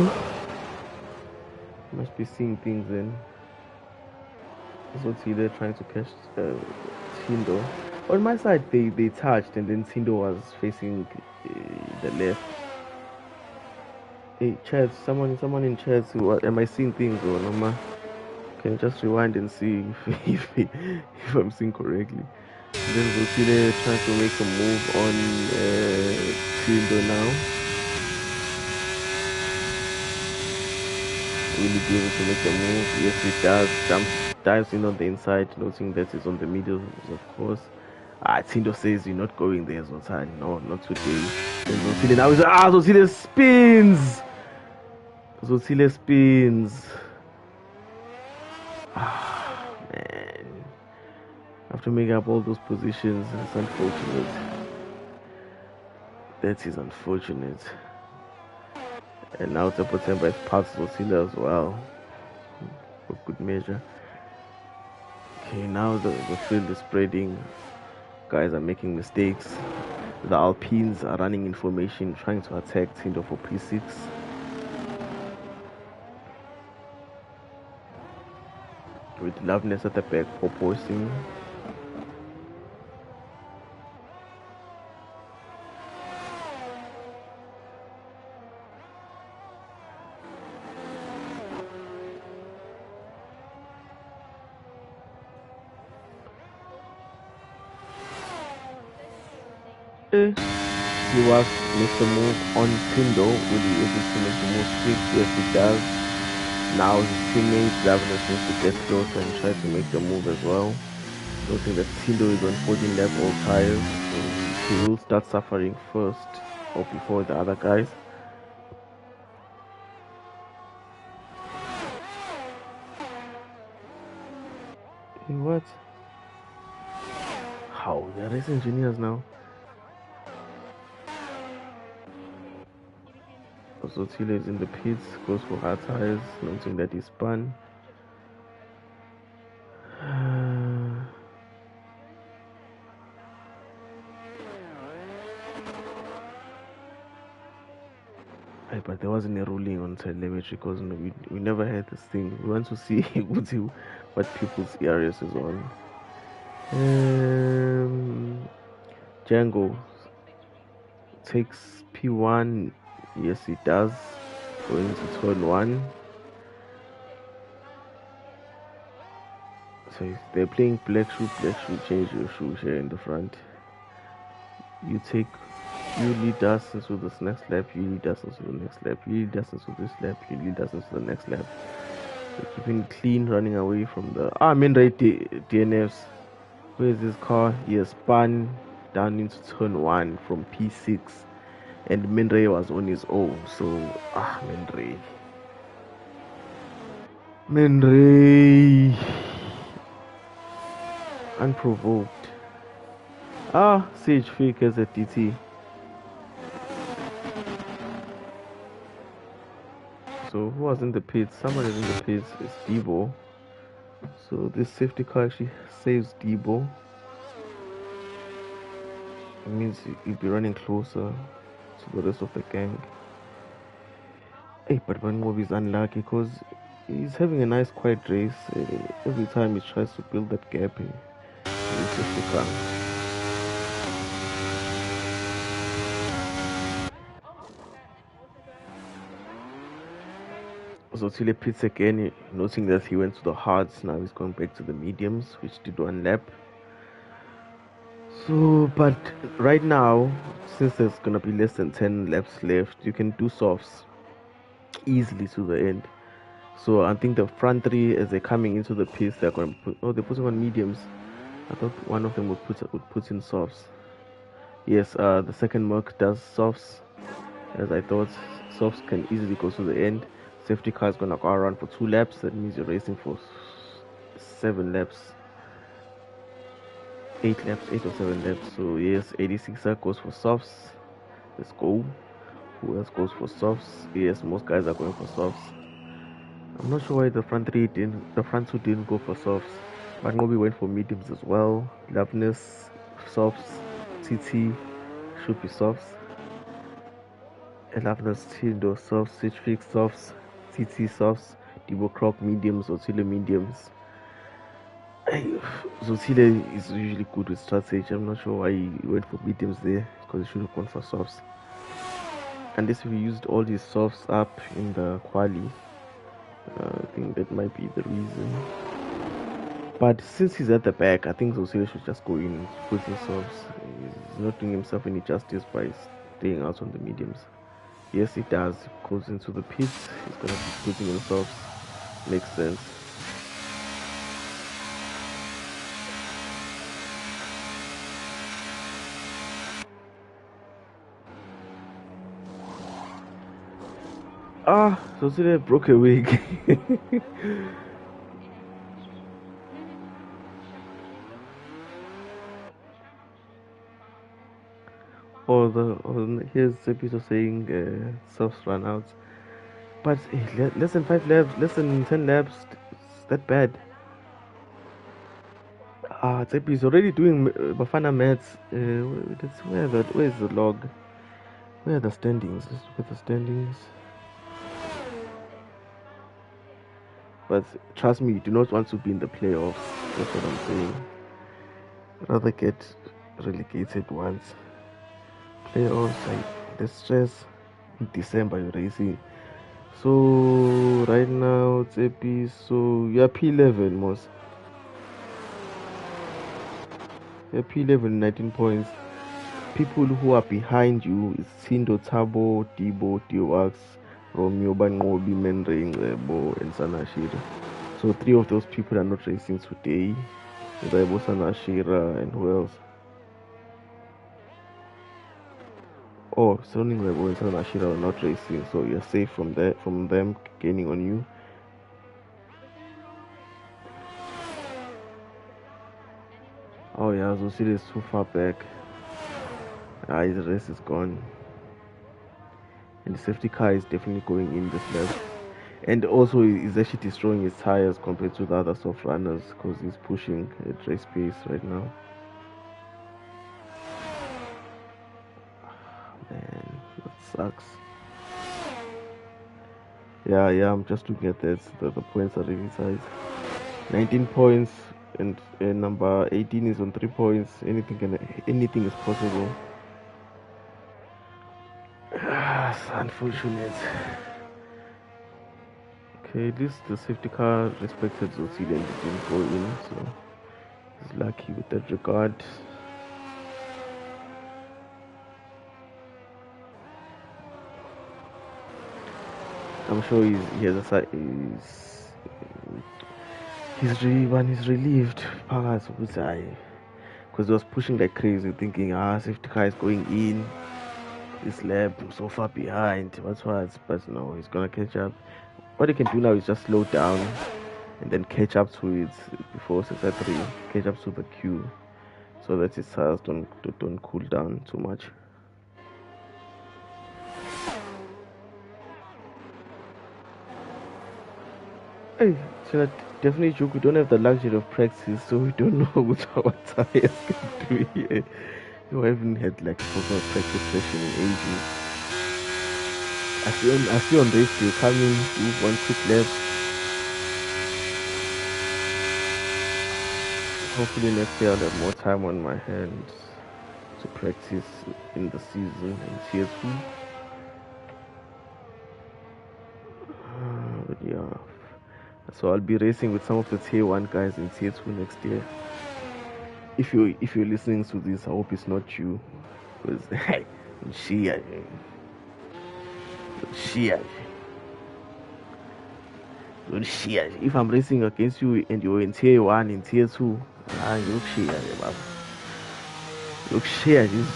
Must be seeing things then. Zotile trying to catch Tindo. On my side, they touched, and then Tindo was facing the left. Hey, chat, someone in chat, am I seeing things or no, ma? Can you just rewind and see if I'm seeing correctly? Then Zotile trying to make a move on Tindo now. Will he be able to make a move? Yes, he does. Dives in on the inside, noting that it's on the middle, of course. Tindo says you're not going there, Zotan. No, not today. Then Zotile now is Zotile spins. Zotile spins. Man. After making up all those positions, it's unfortunate. That is unfortunate. And now September is past Zotile as well. For good measure. Okay, now the field is spreading. Guys are making mistakes. The Alpines are running information, trying to attack Tindo for P6. With Loveness at the back proposing. He was makes a move on Tindo. Will he able to make the move quick? Yes, he does. Now his teammates Loveness needs to get closer and try to make the move as well. Noting that Tindo is on 14 lap all tires, so he will start suffering first or before the other guys. what? How? They're race engineers now. Also, Tile is in the pits, goes for hard tires, noting that he spun. But there wasn't a ruling on telemetry because we never had this thing. We want to see what people's ERS is on. Django takes P1. Yes, he does. Going to turn 1. So they're playing black shoe, change your shoe here in the front. You lead us into this next lap, you lead us into the next lap, you lead us into this lap, you lead us into the next lap. They're keeping clean, running away from the main right DNFs. Where's this car? He has spun down into turn 1 from P6, and Minray was on his own. So Minray unprovoked. Sage fake as a DT. So who was in the pits? Someone is in the pits. It's Debo. So this safety car actually saves Debo. It means you'll be running closer to the rest of the gang. Hey, but Mangob is unlucky because he's having a nice quiet race. Every time he tries to build that gap, he's safety car. So Tile pits again, noting that he went to the hards. Now he's going back to the mediums, which did 1 lap. So, but right now, since there's gonna be less than 10 laps left, you can do softs easily to the end. So I think the front 3, as they're coming into the pits, they're going to they're putting on mediums. I thought one of them would put in softs. Yes, the second Merc does softs, as I thought. Softs can easily go to the end. Safety car is gonna go around for 2 laps. That means you're racing for 7 laps. 8 or 7 laps. So yes, 86er goes for softs. Let's go. Who else goes for softs? Yes, most guys are going for softs. I'm not sure why the front 2 didn't go for softs. But Ngobi went for mediums as well. Loveness, softs. TT should be softs. Loveness, Tindo, softs. Switch Fix, softs. TT, softs. Debo Croc, mediums. Or Tile, mediums. So Tile is usually good with strategy. I'm not sure why he went for mediums there, because he should have gone for softs. And this we used all these softs up in the quali. I think that might be the reason. But since he's at the back, I think Zosile should just go in, put his softs. He's not doing himself any justice by staying out on the mediums. Yes, he does. He goes into the pits. He's gonna be putting in softs. Makes sense. So today broke a wig. Here's Zepito saying softs run out. But less than 5 laps, less than 10 laps, is that bad? Zepi's already doing Bafana maths. Where's the log? Where are the standings? Let's look at the standings. But trust me, you do not want to be in the playoffs. That's what I'm saying. Rather get relegated once. Playoffs, like the stress. In December you're racing. So right now it's AP. So you're P11 most. You're P11, 19 points. People who are behind you is Tindo, Tabo, Debo, Diowax, Romeo, Bangobi, Menre, Ngebo, and Sanashira. So 3 of those people are not racing today. Ngebo, Sanashira, and who else? Surrounding Ngebo and Sanashira are not racing, so you're safe from them gaining on you. Oh yeah, Zosile is too far back. His race is gone. And the safety car is definitely going in this lap. And also, he's actually destroying his tires compared to the other soft runners because he's pushing at race pace right now. Man, that sucks. Yeah, I'm just looking at that. The points are really size. 19 points, and number 18 is on 3 points. Anything is possible. It's unfortunate. Okay, at least the safety car respected Zosile and didn't go in, so he's lucky with that regard. I'm sure he has a he's relieved because he was pushing like crazy, thinking safety car is going in this lap, I'm so far behind, what's what, but no, he's gonna catch up. What he can do now is just slow down and then catch up to it before sector 3, catch up to the queue so that his tires don't cool down too much. Hey, so definitely joke. We don't have the luxury of practice, so we don't know what our tires can do here. We haven't had like a proper practice session in ages. I see on race day coming, do one quick lap. Hopefully next year I'll have more time on my hands to practice in the season in Tier 2. But yeah, so I'll be racing with some of the Tier 1 guys in Tier 2 next year. If you're listening to this, I hope it's not you, because shit. If I'm racing against you and you're in Tier 1, in Tier 2, you share, baba. You share this.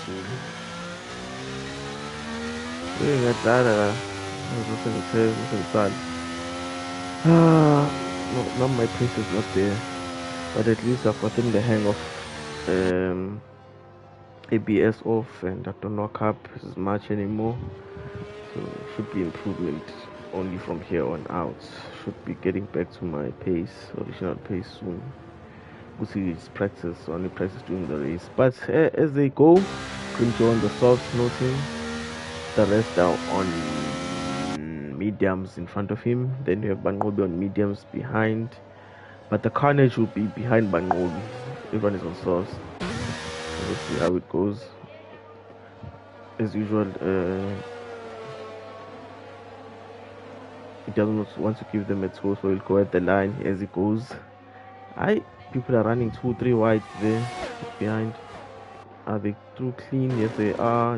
No, my pace is not there, but at least I've gotten the hang of ABS off, and I don't knock up as much anymore. So should be improvement only from here on out. Should be getting back to my pace, original pace soon. We'll see, it's practice, only practice during the race. But as they go, Grimjo on the soft noting, the rest are on mediums in front of him. Then you have Bangobi on mediums behind. But the carnage will be behind Bangobi. Everyone is on softs. We'll see how it goes. As usual, he doesn't want to give them a toe, so he'll go at the line as he goes. People are running 2-3 wide there behind. Are they too clean? Yes they are.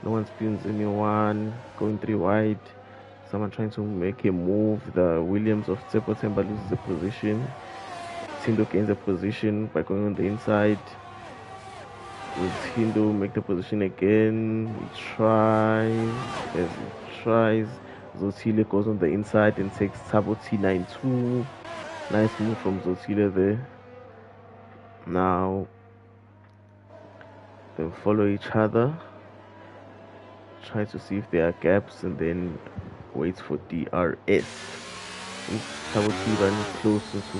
No one spins anyone. Going 3 wide. Someone trying to make a move. The Williams of Tsepo Temba loses a position. Tindo gains a position by going on the inside. Will Tindo make the position again? He tries. Yes, he tries. Zotile goes on the inside and takes Tabo T92. Nice move from Zotile there. Now they follow each other, try to see if there are gaps, and then wait for DRS. Tabo T running closer to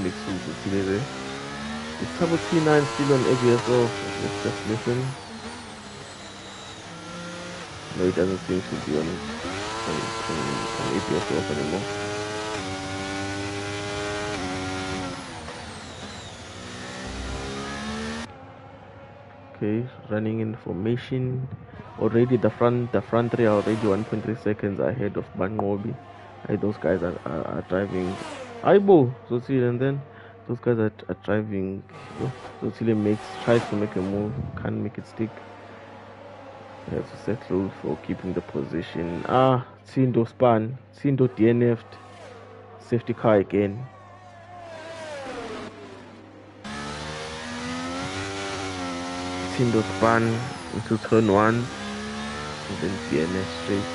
next to Zotile there. Is Tabo T9 still on ABS off? Let's just listen. No, it doesn't seem to be on ABS off anymore. Okay, running in formation. Already the front three are already 1.3 seconds ahead of Bangobi. Those guys are driving. Aibo Zotile, and then those guys are driving. Zotile tries to make a move, can't make it stick. He has to settle for keeping the position. Tindo spun. Tindo DNF'd. Safety car again. Tindo spun into turn 1 and then DNF straight.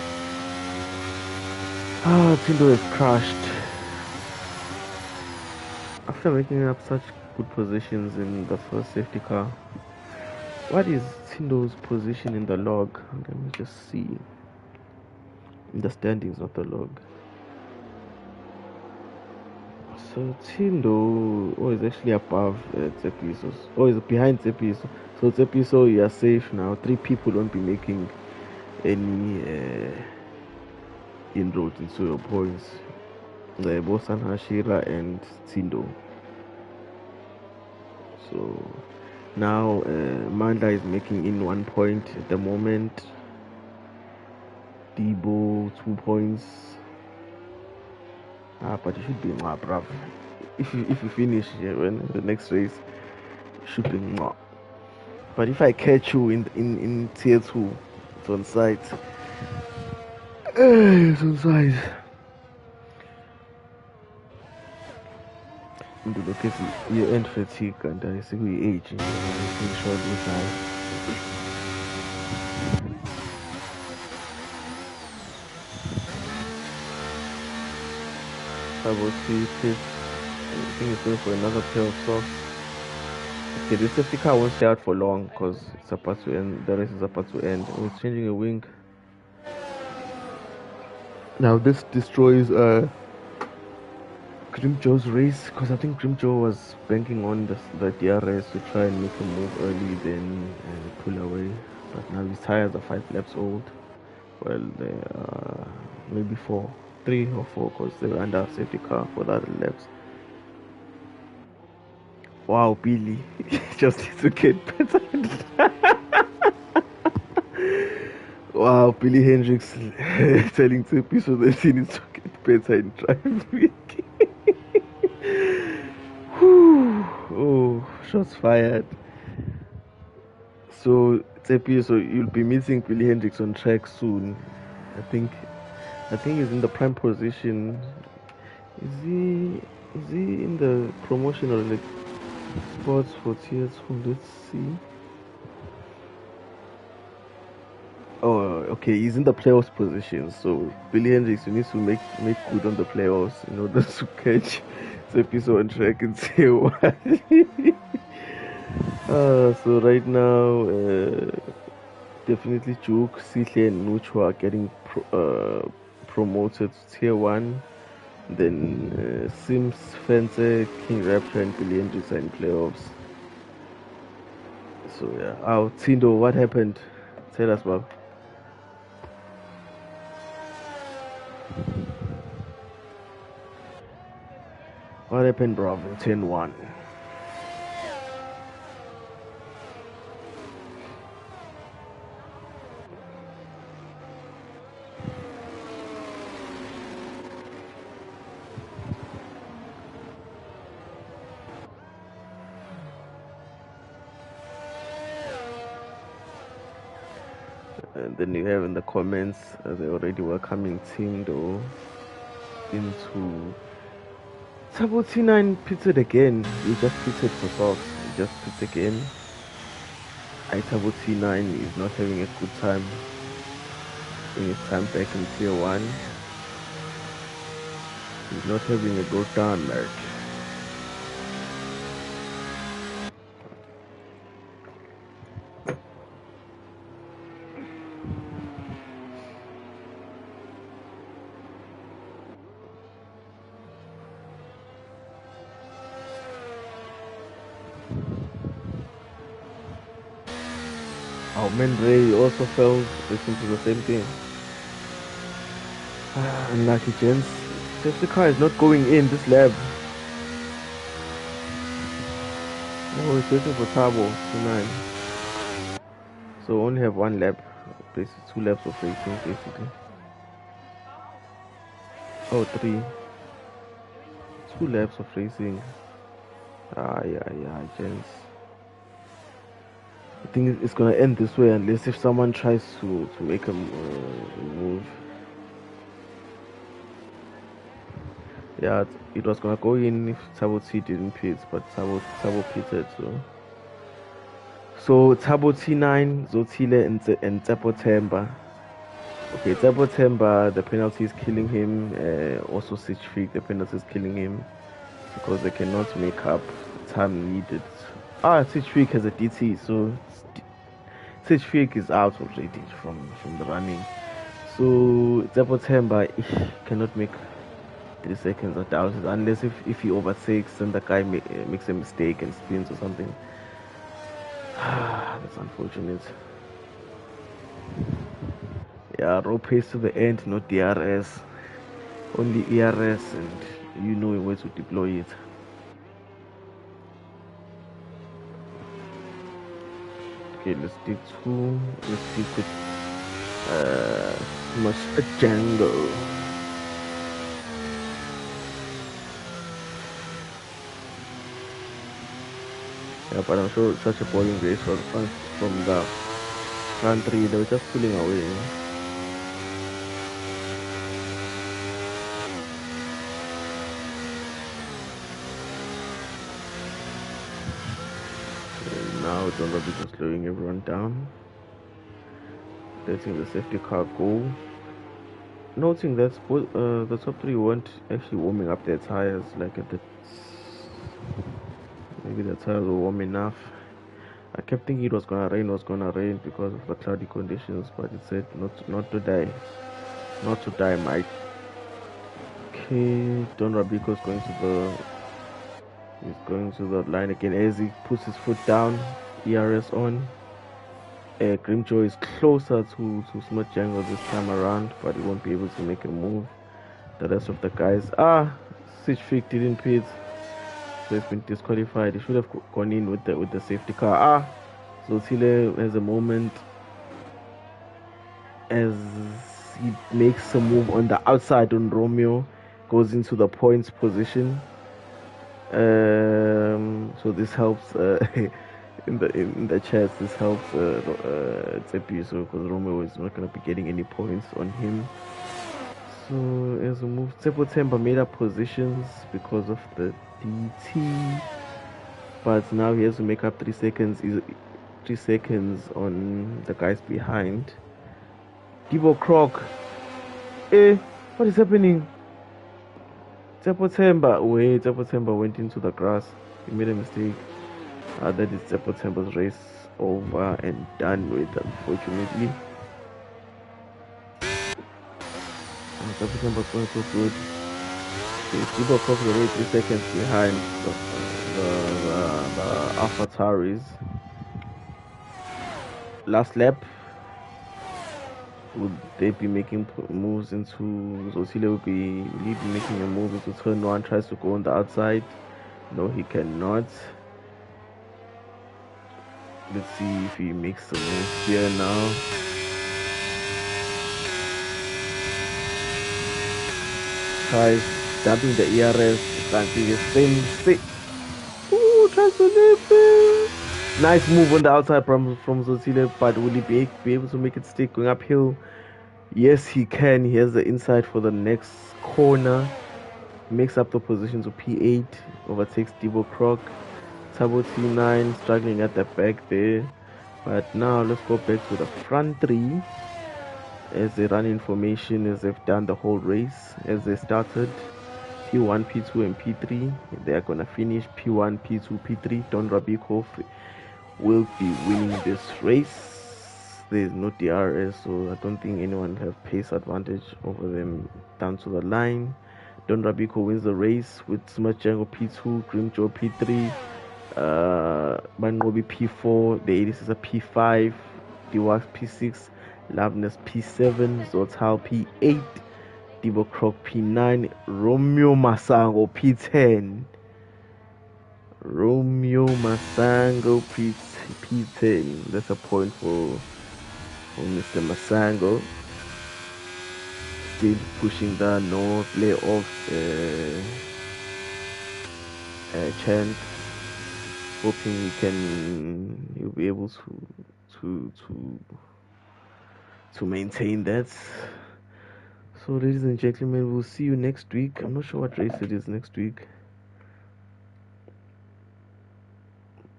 Tindo is crashed. After making up such good positions in the first safety car. What is Tindo's position in the log? Let me just see. In the standings, not the log. So Tindo, is actually above Tsepiso. Is behind Tsepiso. So Tsepiso, you are safe now. 3 people won't be making any inroads into your points. Both Hashira and Tindo. So now Manda is making in 1 point at the moment. Debo 2 points. But you should be more brave. If you finish when the next race, you should be more. But if I catch you in tier 2, it's on site. It's on site. Into the case you end fatigue and I see we age. Make sure this I will see it. I think it's going for another pair of socks. Okay, this safety car won't stay out for long because it's about to end. The race is about to end. Oh, it's changing a wing. Now this destroys Grimjo's race because I think Grimjo was banking on the DRS to try and make a move early, then pull away. But now his tires are 5 laps old. Well, they are maybe 3 or 4 because they were under safety car for the other laps. Wow, Billy just needs to get better. Wow, Billy Hendricks telling Tsepiso that he needs to get better in driving. Oh, shots fired. So Tsepiso, you'll be meeting Billy Hendricks on track soon. I think he's in the prime position. Is he in the promotion or like spots for tier 2? Let's see. Oh, okay, he's in the playoffs position. So Billy Hendricks, you need to make good on the playoffs in order to catch Tsepiso on track in tier 1. So right now, definitely Juke, Sihle and Nucho are getting promoted to tier 1. Then Sims, Fence, King Rapture and Billy Hendricks are in playoffs. So yeah. Oh, Tindo, what happened? Tell us, Bob. What happened, bro, in 10-1? And then you have in the comments they already welcoming Tindo into Tabo T9 pitted again. You just pitted for socks. You just pit again. Tabo T9 is not having a good time in his time back in tier 1. He's not having a good time, Merch. Oh, Mendray also fell victim to the same thing. Unlucky gents. Safety car is not going in this lap. Oh, it's waiting for Tabo T9. So only have 1 lap. Basically 2 laps of racing basically. Oh, 3. 2 laps of racing. Yeah, gents. I think it's gonna end this way unless if someone tries to make a move. Yeah, it was gonna go in if Tabo T didn't pit, but Tabo pitted. So Tabo T9, Zotile and Tsepo Temba. Okay, Tsepo Temba, the penalty is killing him. Also Sichfik, the penalty is killing him because they cannot make up time needed. Titchfield has a DT, so Titchfield is out already from the running. So Zepotemba cannot make 3 seconds. I doubt it, unless if he overtakes and the guy makes a mistake and spins or something. That's unfortunate. Yeah, roll pace to the end, not DRS. Only ERS, and you know where to deploy it. Okay, let's stick with Smash Django. Yeah, but I'm sure such a boring race from the front three. They were just pulling away. And now Don Robbie just slowing everyone down. Letting the safety car go. Noting that the top three weren't actually warming up their tires like at the. Maybe the tires were warm enough. I kept thinking it was gonna rain because of the cloudy conditions, but it said not to die. Not to die, Mike. Okay, Don Rabico is going to the line again as he puts his foot down, ERS on. Grimjaw is closer to Smart Django this time around, but he won't be able to make a move. The rest of the guys, Sitchfield didn't pit, so he's been disqualified. He should have gone in with the safety car. Zotile has a moment as he makes a move on the outside on Romeo, goes into the points position. So this helps in the chats. This helps Tsepiso because Romeo is not going to be getting any points on him. So as we move, Tsepotemba made up positions because of the DT, but now he has to make up 3 seconds. 3 seconds on the guys behind. Divo Croc. What is happening? Tsepotemba went into the grass. He made a mistake. That is Tsepotemba's race over and done with, unfortunately. Tsepotemba's going so good. Divo Croc is already 3 seconds behind the AlphaTauris. Last lap. Would they be making moves into Zotile will be making a move into turn 1, tries to go on the outside. No, he cannot. Let's see if he makes a move here now. Tries dumping the ERS. Same. Ooh, tries to leave him. Nice move on the outside from Zotile, but will he be able to make it stick going uphill? Yes, he can. He has the inside for the next corner. Makes up the position to P8. Overtakes Divo Croc. Turbo T9 struggling at the back there. But now let's go back to the front three as they run in formation as they've done the whole race. As they started P1, P2, and P3. They're gonna finish P1, P2, P3. Don Rabico will be winning this race. There's no DRS, so I don't think anyone have pace advantage over them down to the line. Don Rabico wins the race with Smart Django P2, Grimjaw P3, Mangobi P4, the 86 a P5, Diwax P6, Loveness P7, Zotal P8, Divo Croc P9, Romeo Masango P10. Romeo Masango P10. That's a point for Mr. Masango. Still pushing the no playoff chant. Hoping he'll be able to maintain that. So ladies and gentlemen, we'll see you next week. I'm not sure what race it is next week,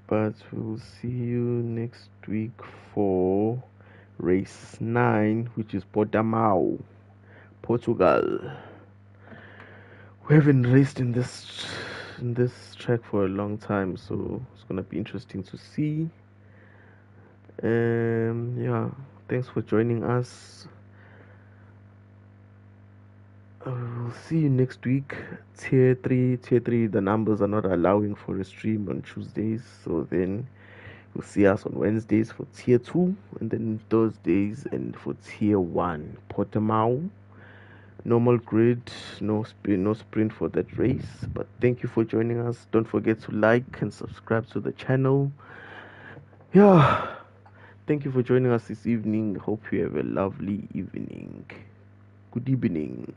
but we'll see you next week for race 9, which is Portimao, Portugal. We haven't raced in this in this track for a long time, so it's gonna be interesting to see. Yeah, thanks for joining us. We'll see you next week. Tier 3, the numbers are not allowing for a stream on Tuesdays, so then you'll see us on Wednesdays for Tier 2, and then Thursdays and for Tier 1. Portimao, normal grid, no sprint for that race. But thank you for joining us. Don't forget to like and subscribe to the channel. Yeah, thank you for joining us this evening. Hope you have a lovely evening. Good evening.